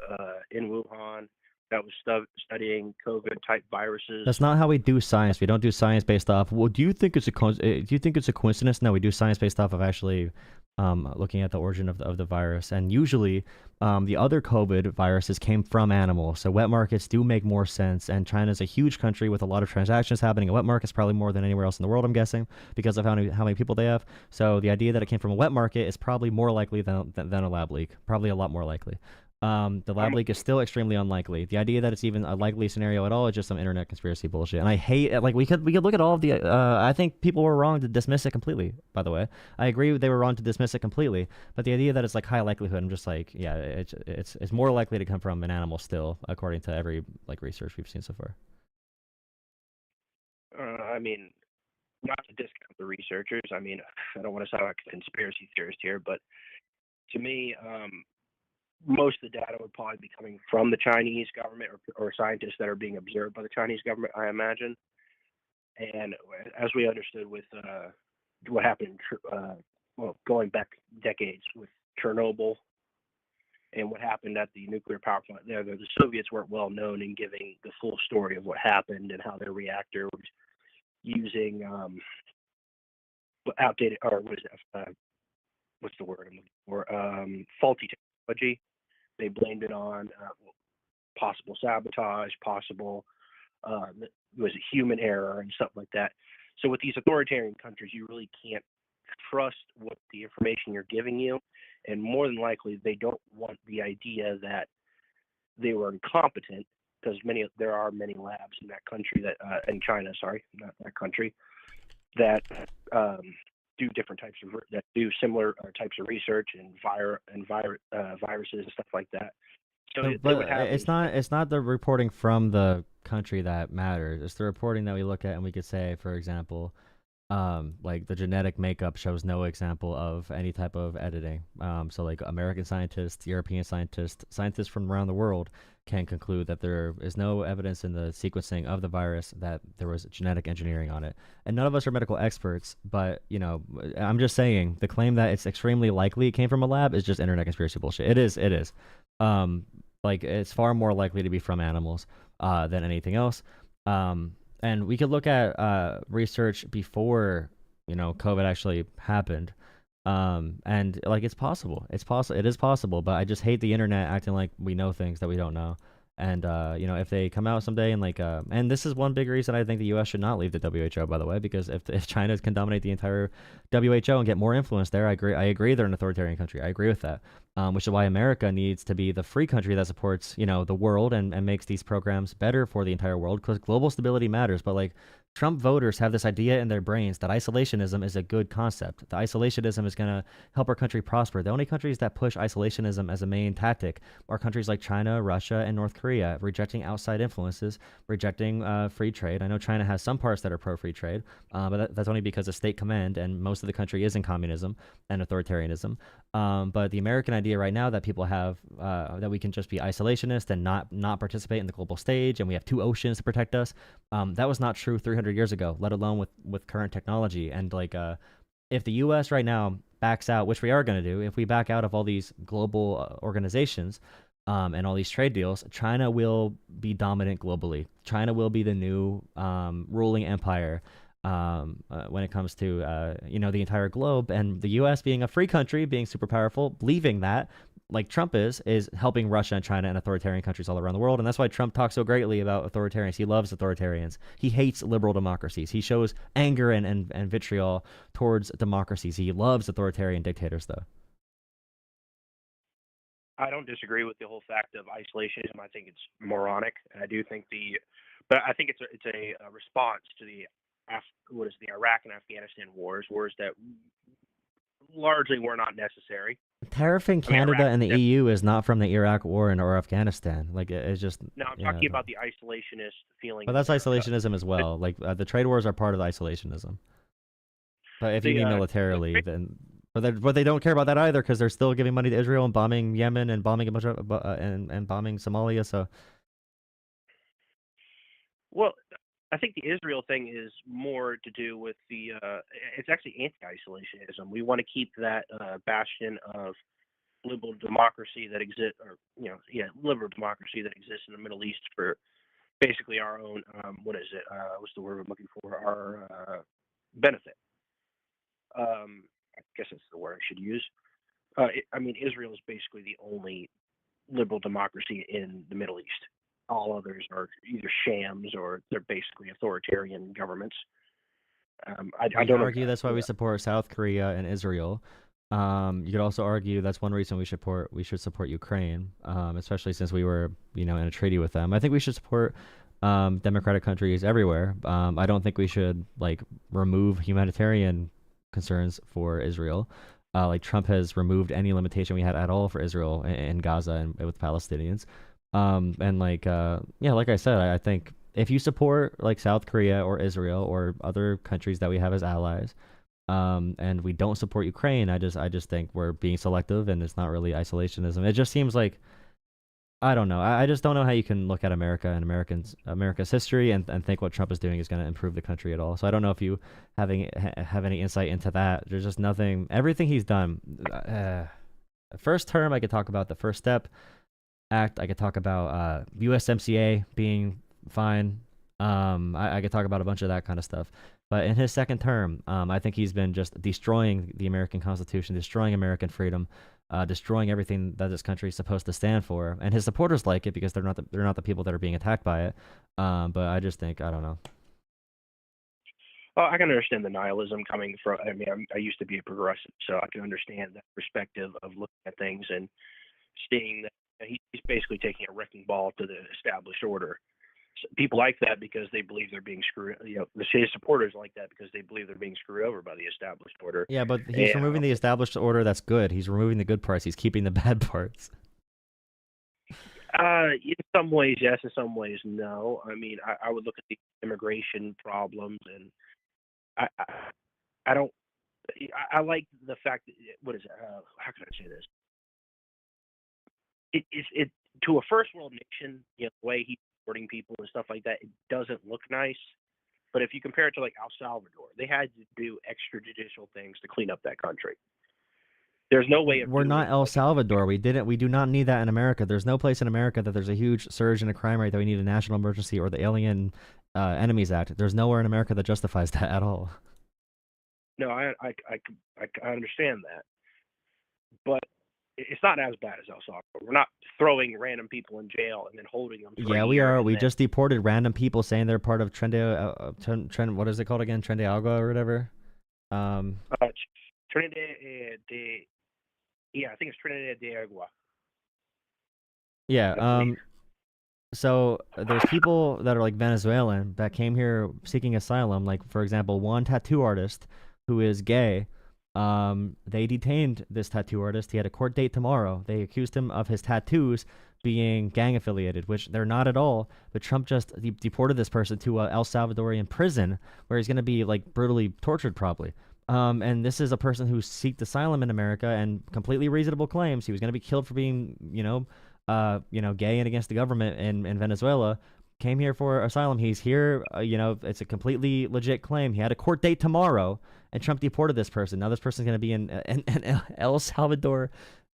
in Wuhan that was studying COVID type viruses? That's not how we do science. We don't do science based off. Well, do you think it's a coincidence? No, we do science based off of actually looking at the origin of the virus. And usually, the other COVID viruses came from animals. So wet markets do make more sense. And China's a huge country with a lot of transactions happening in wet markets, probably more than anywhere else in the world, I'm guessing, because of how many people they have. So the idea that it came from a wet market is probably more likely than a lab leak. Probably a lot more likely. The lab leak is still extremely unlikely. The idea that it's even a likely scenario at all is just some internet conspiracy bullshit. And I hate it. We could look at all of the. I think people were wrong to dismiss it completely. By the way, I agree they were wrong to dismiss it completely. But the idea that it's high likelihood, I'm just yeah, it's more likely to come from an animal still, according to every research we've seen so far. I mean, not to discount the researchers. I mean, I don't want to sound like a conspiracy theorist here, but to me, most of the data would probably be coming from the Chinese government or scientists that are being observed by the Chinese government, I imagine. And as we understood with what happened, going back decades with Chernobyl and what happened at the nuclear power plant there, the Soviets weren't well known in giving the full story of what happened and how their reactor was using outdated, or what is that? What's the word I'm looking for? Faulty technology. They blamed it on possible sabotage, possible was a human error and stuff like that. So with these authoritarian countries, you really can't trust what the information you're giving you, and more than likely they don't want the idea that they were incompetent, because there are many labs in that country that in China, sorry, not that country, that do different types of that do similar types of research and viruses and stuff like that. So but it's not the reporting from the country that matters. It's the reporting that we look at, and we could say, for example, like the genetic makeup shows no example of any type of editing. So like American scientists, European scientists, scientists from around the world can conclude that there is no evidence in the sequencing of the virus that there was genetic engineering on it. And none of us are medical experts, but I'm just saying the claim that it's extremely likely it came from a lab is just internet conspiracy bullshit. It is. Like it's far more likely to be from animals than anything else. And we could look at research before COVID actually happened, and like it's possible. It is possible. But I just hate the internet acting like we know things that we don't know. And if they come out someday and and this is one big reason I think the U.S. should not leave the WHO, by the way, because if China can dominate the entire WHO and get more influence there, I agree they're an authoritarian country. I agree with that. Which is why America needs to be the free country that supports the world and makes these programs better for the entire world, because global stability matters. But like Trump voters have this idea in their brains that isolationism is a good concept. The isolationism is going to help our country prosper. The only countries that push isolationism as a main tactic are countries like China, Russia, and North Korea, rejecting outside influences, rejecting free trade. I know China has some parts that are pro-free trade, but that's only because of state command, and most of the country is in communism and authoritarianism. But the American idea right now that people have, that we can just be isolationist and not participate in the global stage, and we have two oceans to protect us, that was not true 300 years ago, let alone with current technology. And if the U.S. right now backs out, which we are going to do, if we back out of all these global organizations and all these trade deals, China will be dominant globally. China will be the new ruling empire when it comes to the entire globe. And the U.S. being a free country, being super powerful, believing that, like Trump is helping Russia and China and authoritarian countries all around the world. And that's why Trump talks so greatly about authoritarians. He loves authoritarians. He hates liberal democracies. He shows anger and vitriol towards democracies. He loves authoritarian dictators, though. I don't disagree with the whole fact of isolationism. I think it's moronic, and I do think but I think it's a response to the Iraq and Afghanistan wars that largely were not necessary. Tariffing Canada and the EU is not from the Iraq war or Afghanistan. Like it's just. No, I'm talking about the isolationist feeling. But that's isolationism as well. Like the trade wars are part of the isolationism. But if you mean militarily, then. But they don't care about that either, because they're still giving money to Israel and bombing Yemen and bombing a bunch of and bombing Somalia. So. Well, I think the Israel thing is more to do with it's actually anti-isolationism. We want to keep that bastion of liberal democracy that exists, liberal democracy that exists in the Middle East for basically our own, what's the word I'm looking for? Our benefit. I guess that's the word I should use. Israel is basically the only liberal democracy in the Middle East. All others are either shams or they're basically authoritarian governments. I don't argue that's why we support South Korea and Israel. You could also argue that's one reason we should support Ukraine, especially since we were in a treaty with them. I think we should support democratic countries everywhere. I don't think we should remove humanitarian concerns for Israel. Trump has removed any limitation we had at all for Israel in Gaza and with Palestinians. Like I said, I think if you support South Korea or Israel or other countries that we have as allies, and we don't support Ukraine, I just think we're being selective, and it's not really isolationism. It just seems like, I don't know. I just don't know how you can look at America and America's history and think what Trump is doing is going to improve the country at all. So I don't know if you have any insight into that. There's just nothing. Everything he's done. First term, I could talk about the First Step Act. I could talk about USMCA being fine. I could talk about a bunch of that kind of stuff. But in his second term, I think he's been just destroying the American Constitution, destroying American freedom, destroying everything that this country is supposed to stand for. And his supporters like it because they're not the people that are being attacked by it. But I just think, I don't know. Well, I can understand the nihilism coming from. I mean, I used to be a progressive, so I can understand that perspective of looking at things and seeing that he's basically taking a wrecking ball to the established order. So people like that because they believe they're being screwed. The his supporters like that because they believe they're being screwed over by the established order. Yeah, but he's removing the established order. That's good. He's removing the good parts. He's keeping the bad parts. In some ways, yes. In some ways, no. I mean, I would look at the immigration problems, and I don't. I like the fact that what is it? How can I say this? It to a first world nation, the way he's supporting people and stuff like that, it doesn't look nice. But if you compare it to like El Salvador, they had to do extrajudicial things to clean up that country. There's no way of. We're not El Salvador. We do not need that in America. There's no place in America that there's a huge surge in a crime rate that we need a national emergency or the Alien Enemies Act. There's nowhere in America that justifies that at all. No, I understand that, but it's not as bad as El Salvador. We're not throwing random people in jail and then holding them. Yeah, we are. We just deported random people saying they're part of Trend. What is it called again? Tren de Agua or whatever. Trinidad de. Yeah, I think it's Trinidad de Agua. Yeah. So there's people that are like Venezuelan that came here seeking asylum. Like, for example, one tattoo artist who is gay. They detained this tattoo artist. He had a court date tomorrow. They accused him of his tattoos being gang affiliated, which they're not at all. But Trump just deported this person to a El Salvadorian prison where he's going to be like brutally tortured probably. And this is a person who sought asylum in America and completely reasonable claims. He was going to be killed for being, gay and against the government in Venezuela. Came here for asylum. He's here. It's a completely legit claim. He had a court date tomorrow, and Trump deported this person. Now this person's going to be in El Salvador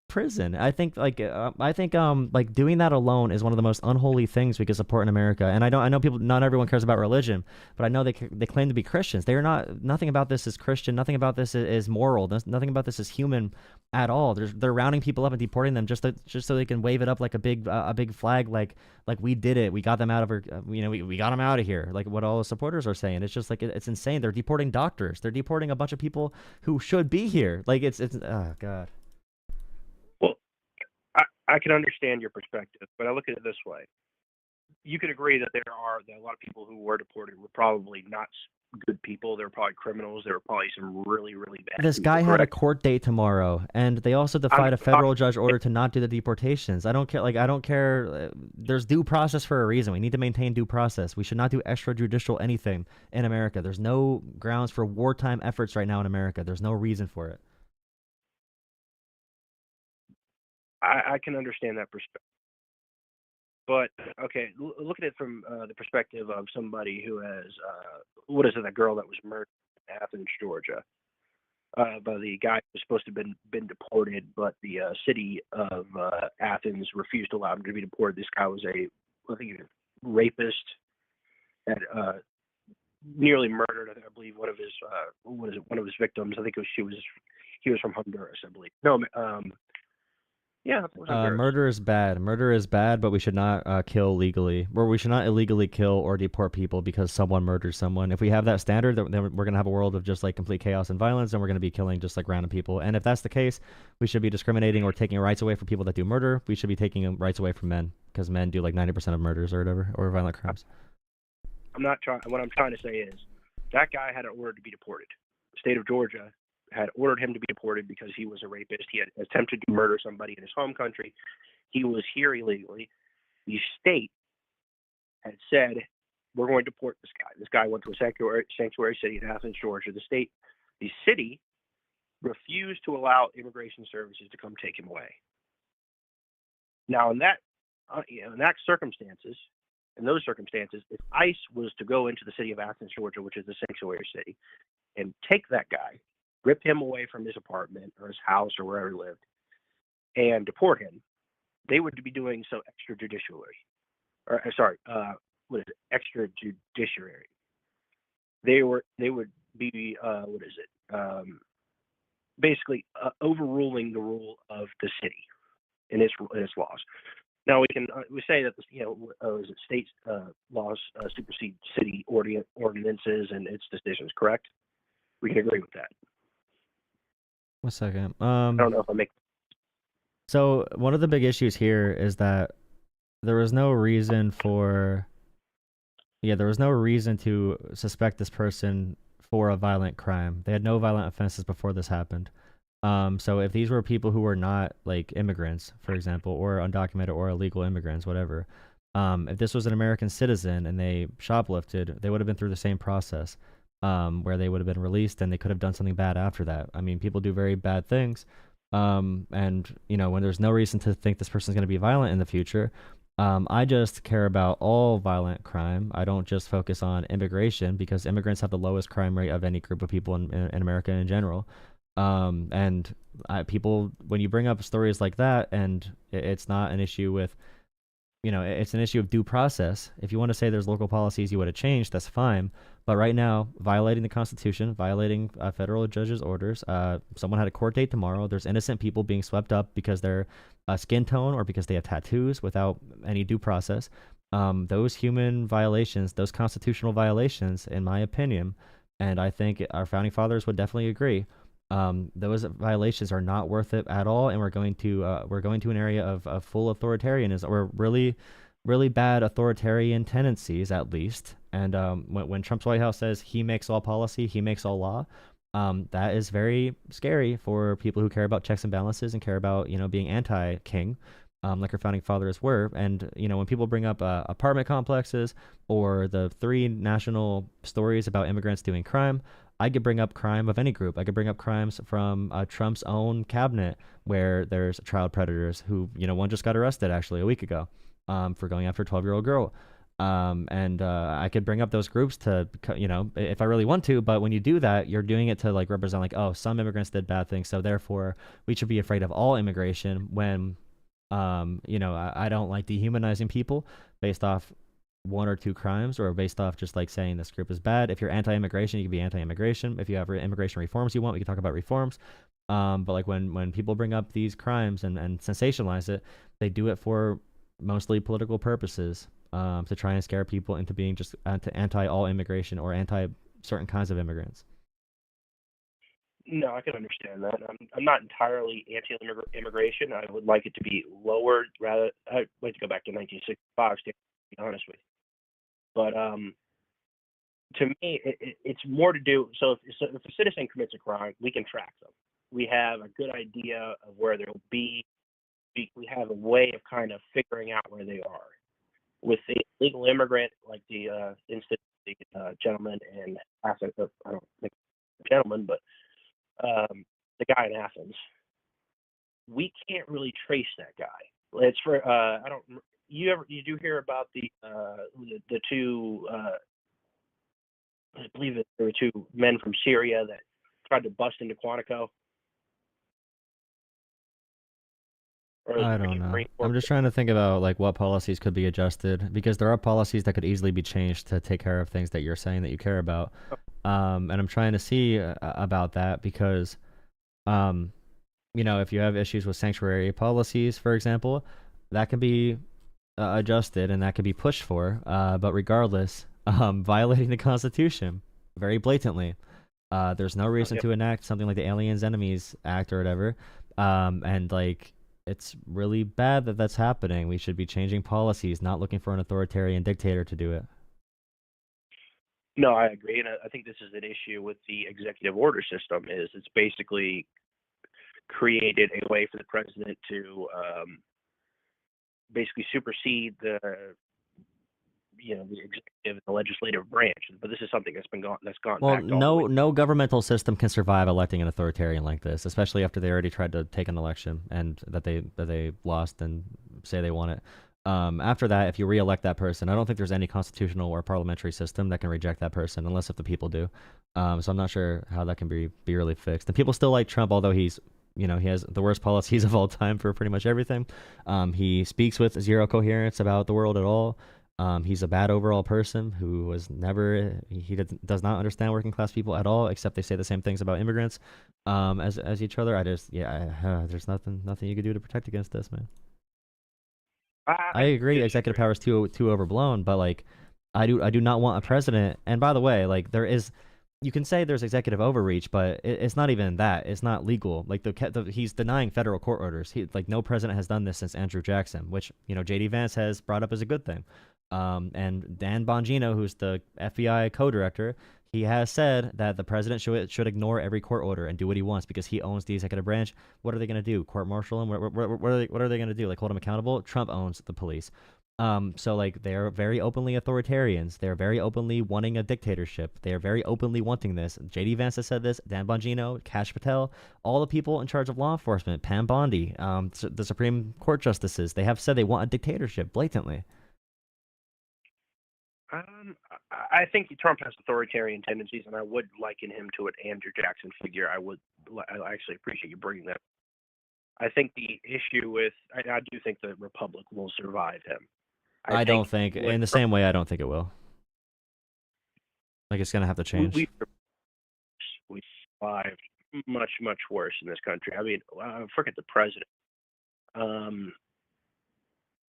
prison. I think doing that alone is one of the most unholy things we could support in America. And I know people, not everyone cares about religion, but I know they claim to be Christians. They are not. Nothing about this is Christian. Nothing about this is moral. Nothing about this is human at all. They're rounding people up and deporting them just so they can wave it up like a big flag, like we did it. We got them out of we got them out of here. Like what all the supporters are saying. It's just like it's insane. They're deporting doctors. They're deporting a bunch of people who should be here. Like it's oh god. I can understand your perspective, but I look at it this way. You could agree that there are a lot of people who were deported were probably not good people. They were probably criminals. There were probably some really, really bad This people, guy correct? had a court date tomorrow, and they also defied a federal judge order to not do the deportations. I don't care. I don't care. There's due process for a reason. We need to maintain due process. We should not do extrajudicial anything in America. There's no grounds for wartime efforts right now in America. There's no reason for it. I can understand that perspective. But, okay, look at it from the perspective of somebody who has, that girl that was murdered in Athens, Georgia, by the guy who was supposed to have been deported, but the city of Athens refused to allow him to be deported. This guy was a rapist that nearly murdered, I believe, one of his victims. I think he was from Honduras, I believe. No, yeah. Murder is bad. Murder is bad, but we should not kill legally. Or we should not illegally kill or deport people because someone murders someone. If we have that standard, then we're going to have a world of just like complete chaos and violence, and we're going to be killing just like random people. And if that's the case, we should be discriminating or taking rights away from people that do murder. We should be taking rights away from men because men do like 90% of murders or whatever, or violent crimes. What I'm trying to say is that guy had an order to be deported. The state of Georgia had ordered him to be deported because he was a rapist. He had attempted to murder somebody in his home country. He was here illegally. The state had said, we're going to deport this guy. This guy went to a sanctuary city in Athens, Georgia. The state the city refused to allow immigration services to come take him away. Now, in those circumstances, if ICE was to go into the city of Athens, Georgia, which is the sanctuary city, and take that guy, rip him away from his apartment or his house or wherever he lived, and deport him, they would be doing so extrajudicially. Extrajudiciary. They would be basically overruling the rule of the city in its laws. Now we say that state laws supersede city ordinances and its decisions. Correct? We can agree with that. 1 second. I don't know if I make. So one of the big issues here is that there was no reason to suspect this person for a violent crime. They had no violent offenses before this happened. So if these were people who were not like immigrants, for example, or undocumented or illegal immigrants, whatever, if this was an American citizen and they shoplifted, they would have been through the same process, where they would have been released and they could have done something bad after that. I mean, people do very bad things. And when there's no reason to think this person's going to be violent in the future, I just care about all violent crime. I don't just focus on immigration because immigrants have the lowest crime rate of any group of people in America in general. People, when you bring up stories like that, and it's not an issue with, it's an issue of due process. If you want to say there's local policies you would have changed, that's fine. But right now, violating the Constitution, violating federal judge's orders, someone had a court date tomorrow. There's innocent people being swept up because they're skin tone or because they have tattoos without any due process. Those human violations, those constitutional violations, in my opinion, and I think our founding fathers would definitely agree, those violations are not worth it at all, and we're going to an area of full authoritarianism, or really, really bad authoritarian tendencies, at least. And when Trump's White House says he makes all policy, he makes all law, that is very scary for people who care about checks and balances and care about being anti-king, like our founding fathers were. And when people bring up apartment complexes or the 3 national stories about immigrants doing crime, I could bring up crime of any group. I could bring up crimes from Trump's own cabinet, where there's child predators who, one just got arrested actually a week ago for going after a 12-year-old girl. And I could bring up those groups to, if I really want to, but when you do that, you're doing it to like represent like, oh, some immigrants did bad things, so therefore we should be afraid of all immigration, when, I don't like dehumanizing people based off 1 or 2 crimes, or based off just like saying this group is bad. If you're anti-immigration, you can be anti-immigration. If you have immigration reforms you want, we can talk about reforms. But like when people bring up these crimes and sensationalize it, they do it for mostly political purposes, to try and scare people into being just anti all immigration or anti certain kinds of immigrants. No, I can understand that. I'm not entirely anti-immigration. I would like it to be lowered. Rather, I'd like to go back to 1965, to be honest with you. But to me, it's more to do. So if a citizen commits a crime, we can track them. We have a good idea of where they'll be. We have a way of kind of figuring out where they are. With the illegal immigrant, like the gentleman in Athens, I don't think gentleman, but the guy in Athens, we can't really trace that guy. It's for you do hear about the 2 I believe that there were 2 men from Syria that tried to bust into Quantico? I don't know. I'm just trying to think about like what policies could be adjusted, because there are policies that could easily be changed to take care of things that you're saying that you care about. And I'm trying to see about that, because, if you have issues with sanctuary policies, for example, that can be adjusted and that can be pushed for. But regardless, violating the Constitution very blatantly, there's no reason to enact something like the Aliens Enemies Act or whatever. And like, it's really bad that that's happening. We should be changing policies, not looking for an authoritarian dictator to do it. No, I agree, and I think this is an issue with the executive order system. Is it's basically created a way for the president to basically supersede the executive and the legislative branch. But this is something that's gone Well, back all the way. no governmental system can survive electing an authoritarian like this, especially after they already tried to take an election and that they lost and say they won it. After that, if you re-elect that person, I don't think there's any constitutional or parliamentary system that can reject that person, unless if the people do. So I'm not sure how that can be really fixed. And people still like Trump, although he's, he has the worst policies of all time for pretty much everything. He speaks with zero coherence about the world at all. He's a bad overall person who was never, he does not understand working class people at all, except they say the same things about immigrants as each other. There's nothing you could do to protect against this, man. I agree, executive power is too overblown, but like, I do not want a president. And by the way, like you can say there's executive overreach, but it's not even that. It's not legal. Like he's denying federal court orders. No president has done this since Andrew Jackson, which J.D. Vance has brought up as a good thing. And Dan Bongino, who's the FBI co-director, he has said that the president should ignore every court order and do what he wants because he owns the executive branch. What are they going to do? Court-martial him? What are they going to do? Like hold him accountable? Trump owns the police. So like they're very openly authoritarians. They're very openly wanting a dictatorship. They're very openly wanting this. J.D. Vance has said this. Dan Bongino, Kash Patel, all the people in charge of law enforcement, Pam Bondi, the Supreme Court justices, they have said they want a dictatorship blatantly. I think Trump has authoritarian tendencies, and I would liken him to an Andrew Jackson figure. I actually appreciate you bringing that. I think the issue I do think the Republic will survive him. I don't think, in the same way, I don't think it will. Like, it's going to have to change. We survived much, much worse in this country. I mean, forget the president.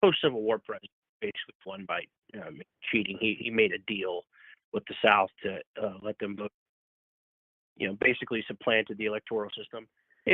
Post-Civil War president basically won by cheating. He made a deal with the South to let them vote. Basically supplanted the electoral system.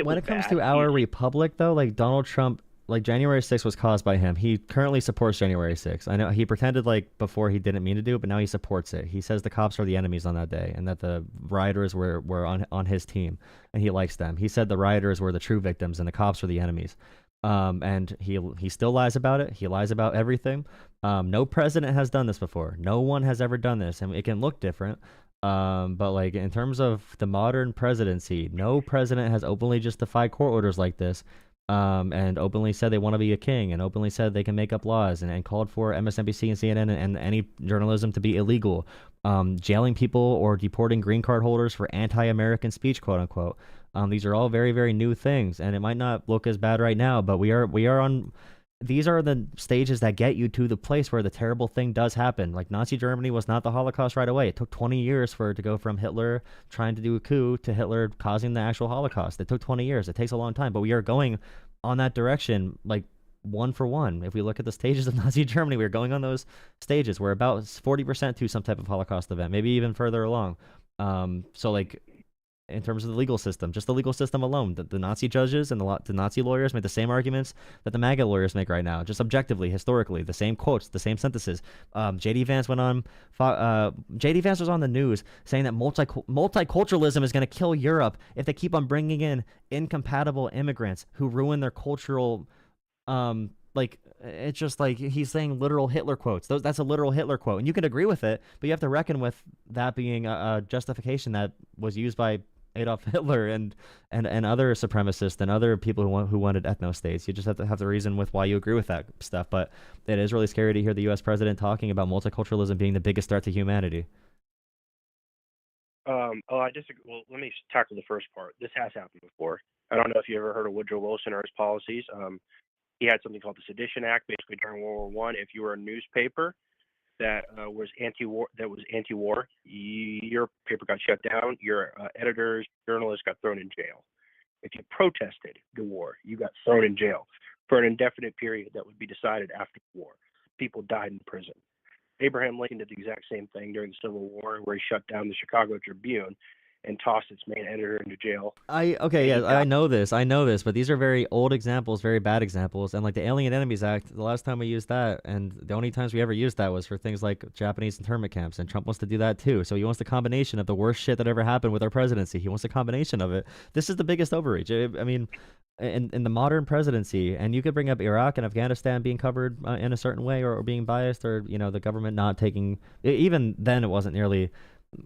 When it comes to our republic, though, like Donald Trump, like January 6th was caused by him. He currently supports January 6th. I know he pretended like before he didn't mean to do it, but now he supports it. He says the cops are the enemies on that day and that the rioters were on his team and he likes them. He said the rioters were the true victims and the cops were the enemies. And he still lies about it. He lies about everything. No president has done this before. No one has ever done this, and it can look different. But like in terms of the modern presidency, no president has openly just defied court orders like this. And openly said they want to be a king, and openly said they can make up laws, and called for MSNBC and CNN and any journalism to be illegal, jailing people or deporting green card holders for anti-American speech, quote unquote. These are all very, very new things, and it might not look as bad right now, but we are on. These are the stages that get you to the place where the terrible thing does happen. Like Nazi Germany was not the Holocaust right away. It took 20 years for it to go from Hitler trying to do a coup to Hitler causing the actual Holocaust. It took 20 years. It takes a long time, but we are going on that direction, like one for one. If we look at the stages of Nazi Germany, we're going on those stages. We're about 40% to some type of Holocaust event, maybe even further along. So like, in terms of the legal system, just the legal system alone, the Nazi judges and the Nazi lawyers made the same arguments that the MAGA lawyers make right now, just objectively, historically, the same quotes, the same sentences. J.D. Vance went on. J.D. Vance was on the news saying that multiculturalism is going to kill Europe if they keep on bringing in incompatible immigrants who ruin their cultural. Like it's just like he's saying literal Hitler quotes. That's a literal Hitler quote, and you can agree with it, but you have to reckon with that being a justification that was used by Adolf Hitler and other supremacists and other people who wanted ethno states. You just have to reason with why you agree with that stuff. But it is really scary to hear the U.S. president talking about multiculturalism being the biggest threat to humanity. I disagree. Well, let me tackle the first part. This has happened before. I don't know if you ever heard of Woodrow Wilson or his policies. He had something called the Sedition Act, basically during World War I. If you were a newspaper that was anti-war, your paper got shut down. Your editors, journalists got thrown in jail. If you protested the war, you got thrown in jail for an indefinite period that would be decided after the war. People died in prison. Abraham Lincoln did the exact same thing during the Civil War, where he shut down the Chicago Tribune and tossed its main editor into jail. I know this, but these are very old examples, very bad examples. And like the Alien Enemies Act, the last time we used that, and the only times we ever used that was for things like Japanese internment camps, and Trump wants to do that too. So he wants the combination of the worst shit that ever happened with our presidency. He wants a combination of it. This is the biggest overreach. I mean, in the modern presidency, and you could bring up Iraq and Afghanistan being covered in a certain way, or being biased, or the government not taking. Even then, it wasn't nearly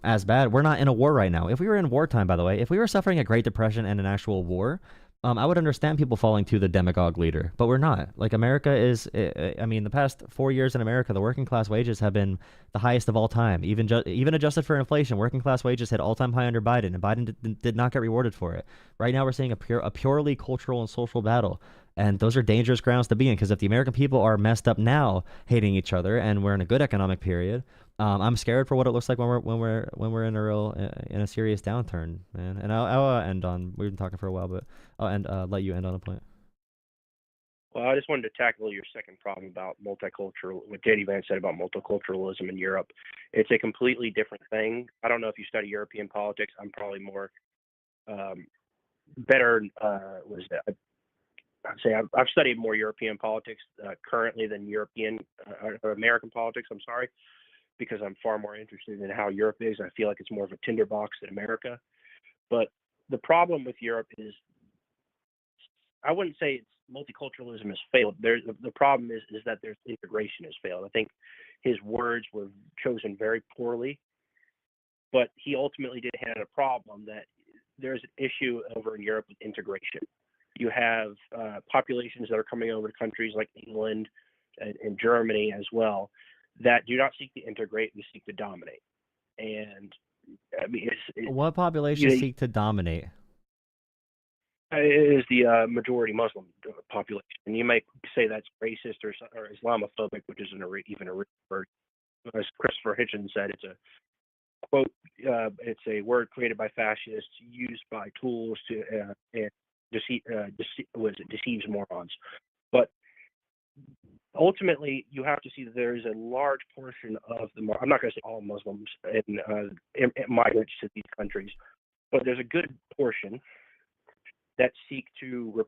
as bad. We're not in a war right now. If we were in wartime, by the way, if we were suffering a Great Depression and an actual war, I would understand people falling to the demagogue leader, but we're not. Like, America is, I mean, the past 4 years in America, the working class wages have been the highest of all time. Even adjusted for inflation, working class wages hit all-time high under Biden, and Biden did not get rewarded for it. Right now, we're seeing a purely cultural and social battle, and those are dangerous grounds to be in, because if the American people are messed up now, hating each other, and we're in a good economic period, I'm scared for what it looks like when we're in a serious downturn, man. And I'll end on, we've been talking for a while, but I'll let you end on a point. Well, I just wanted to tackle your second problem about multicultural, what JD Vance said about multiculturalism in Europe. It's a completely different thing. I don't know if you study European politics. I'm probably more better. I'd say I've studied more European politics currently than European or American politics. I'm sorry, because I'm far more interested in how Europe is. I feel like it's more of a tinderbox than America. But the problem with Europe is, I wouldn't say it's multiculturalism has failed. The problem is that there's integration has failed. I think his words were chosen very poorly, but he ultimately did have a problem that there's an issue over in Europe with integration. You have populations that are coming over to countries like England and Germany as well that do not seek to integrate, they seek to dominate. And I mean, what populations seek to dominate? It is the majority Muslim population. And you might say that's racist or Islamophobic, which isn't even a real word. As Christopher Hitchens said, it's a quote. It's a word created by fascists, used by tools to deceives morons. But ultimately, you have to see that there is a large portion of I'm not going to say all Muslims and migrants to these countries, but there's a good portion that seek to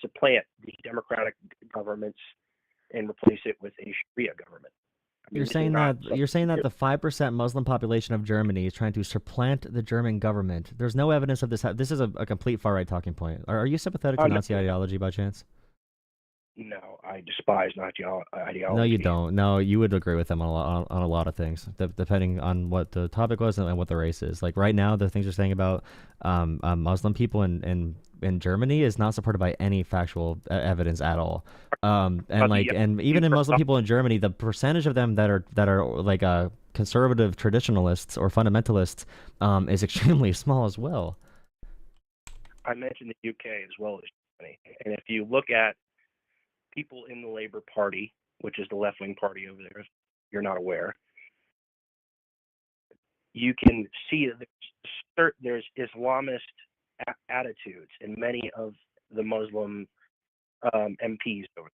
supplant the democratic governments and replace it with a Sharia government. I mean, you're saying that the 5% Muslim population of Germany is trying to supplant the German government. There's no evidence of this. This is a complete far right talking point. Are you sympathetic to Nazi ideology by chance? No, I despise Nazi ideology. No, you don't. No, you would agree with them on a lot of things, depending on what the topic was and what the race is. Like right now, the things you're saying about Muslim people in Germany is not supported by any factual evidence at all. And even in Muslim people in Germany, the percentage of them that are like conservative traditionalists or fundamentalists is extremely small as well. I mentioned the UK as well as Germany, and if you look at people in the Labour Party, which is the left-wing party over there, if you're not aware, you can see that there's Islamist attitudes in many of the Muslim MPs over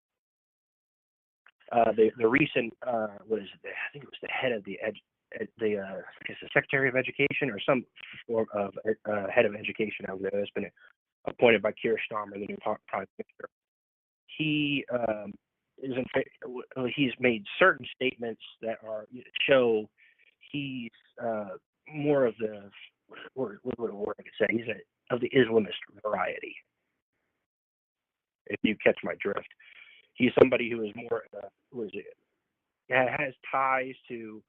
there. The recent, I think it was the head of the Secretary of Education or some form of head of education over there that's been appointed by Keir Starmer, the new Prime Minister. He's made certain statements that show he's more of the what word I could say. He's of the Islamist variety. If you catch my drift, he's somebody who is more has ties to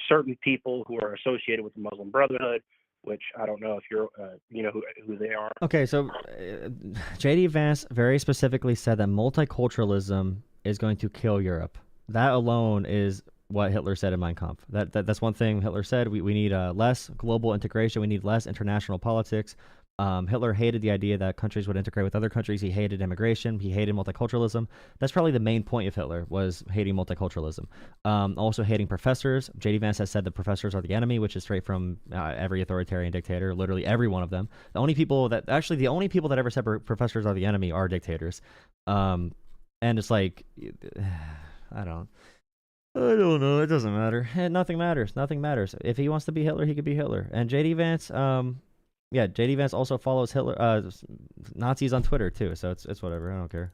certain people who are associated with the Muslim Brotherhood, which I don't know if you're, who they are. Okay, so J.D. Vance very specifically said that multiculturalism is going to kill Europe. That alone is what Hitler said in Mein Kampf. That's one thing Hitler said. We need less global integration. We need less international politics. Hitler hated the idea that countries would integrate with other countries. He hated immigration. He hated multiculturalism. That's probably the main point of Hitler, was hating multiculturalism. Also hating professors. J.D. Vance has said that professors are the enemy, which is straight from every authoritarian dictator, literally every one of them. The only people that ever said professors are the enemy are dictators. And it's like, I don't know. It doesn't matter. Nothing matters. Nothing matters. If he wants to be Hitler, he could be Hitler. And J.D. Vance, J.D. Vance also follows Hitler, Nazis on Twitter too, so it's whatever. I don't care.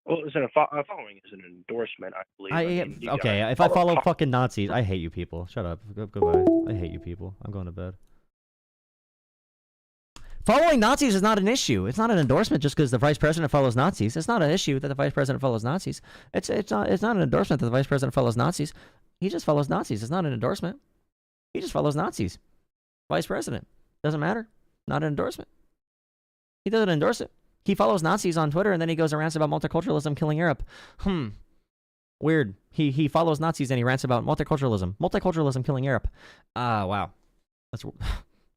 Well, following is an endorsement, I believe. If I follow fucking Nazis, I hate you people. Shut up. Goodbye. I hate you people. I'm going to bed. Following Nazis is not an issue. It's not an endorsement just because the vice president follows Nazis. It's not an issue that the vice president follows Nazis. It's not an endorsement that the vice president follows Nazis. He just follows Nazis. It's not an endorsement. He just follows Nazis. Vice president. Doesn't matter. Not an endorsement. He doesn't endorse it. He follows Nazis on Twitter and then he goes and rants about multiculturalism killing Europe. Weird. He follows Nazis and he rants about multiculturalism. Multiculturalism killing Europe. Wow.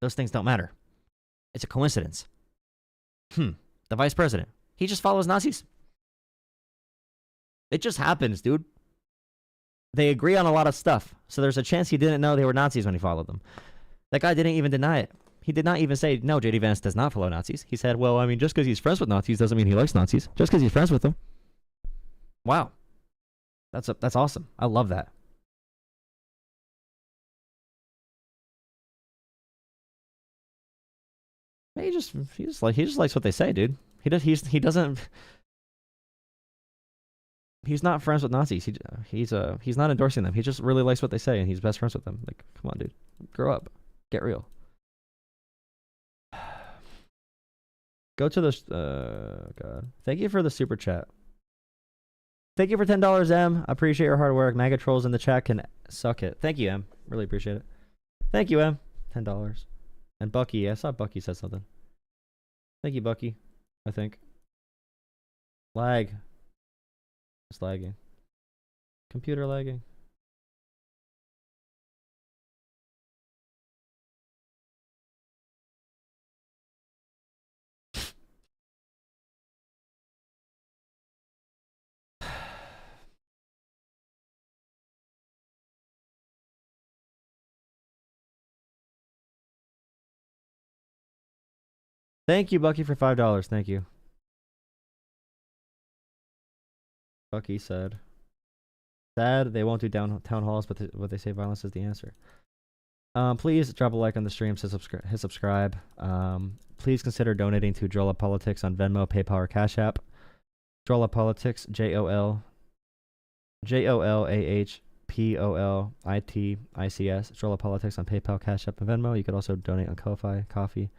Those things don't matter. It's a coincidence. The vice president. He just follows Nazis. It just happens, dude. They agree on a lot of stuff. So there's a chance he didn't know they were Nazis when he followed them. That guy didn't even deny it. He did not even say, no, JD Vance does not follow Nazis. He said, well, I mean, just because he's friends with Nazis doesn't mean he likes Nazis. Just because he's friends with them. Wow. That's awesome. I love that. He just likes what they say, dude. He's not friends with Nazis. He's not endorsing them. He just really likes what they say and he's best friends with them. Like, come on, dude. Grow up. Get real. Go to the God. Thank you for the super chat. Thank you for $10, M. I appreciate your hard work. MAGA trolls in the chat can suck it. Thank you, M. Really appreciate it. Thank you, M. $10. And Bucky, I saw Bucky said something. Thank you, Bucky. I think. Lag. It's lagging. Computer lagging. Thank you, Bucky, for $5. Thank you. Bucky said, sad they won't do town halls, but what they say violence is the answer. Please drop a like on the stream, hit subscribe. Please consider donating to Jolah Politics on Venmo, PayPal, or Cash App. Jolah Politics, JOLAHPOLITICS, Jolah Politics on PayPal, Cash App, and Venmo. You could also donate on Ko-Fi, Coffee.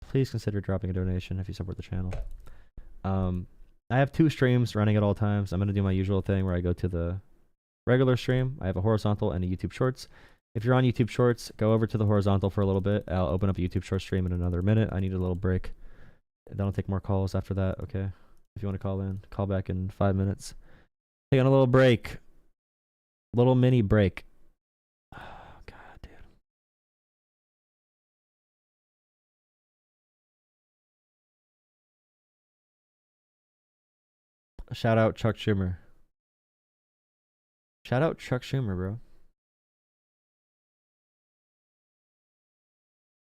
Please consider dropping a donation if you support the channel. I have 2 streams running at all times. I'm going to do my usual thing where I go to the regular stream. I have a horizontal and a YouTube Shorts. If you're on YouTube Shorts, go over to the horizontal for a little bit. I'll open up a YouTube Short stream in another minute. I need a little break. Don't take more calls after that, okay? If you want to call in, call back in 5 minutes. Taking a little break. Little mini break. Oh, God, dude. Shout out Chuck Schumer. Shout out Chuck Schumer, bro.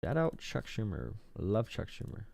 Shout out Chuck Schumer. Love Chuck Schumer.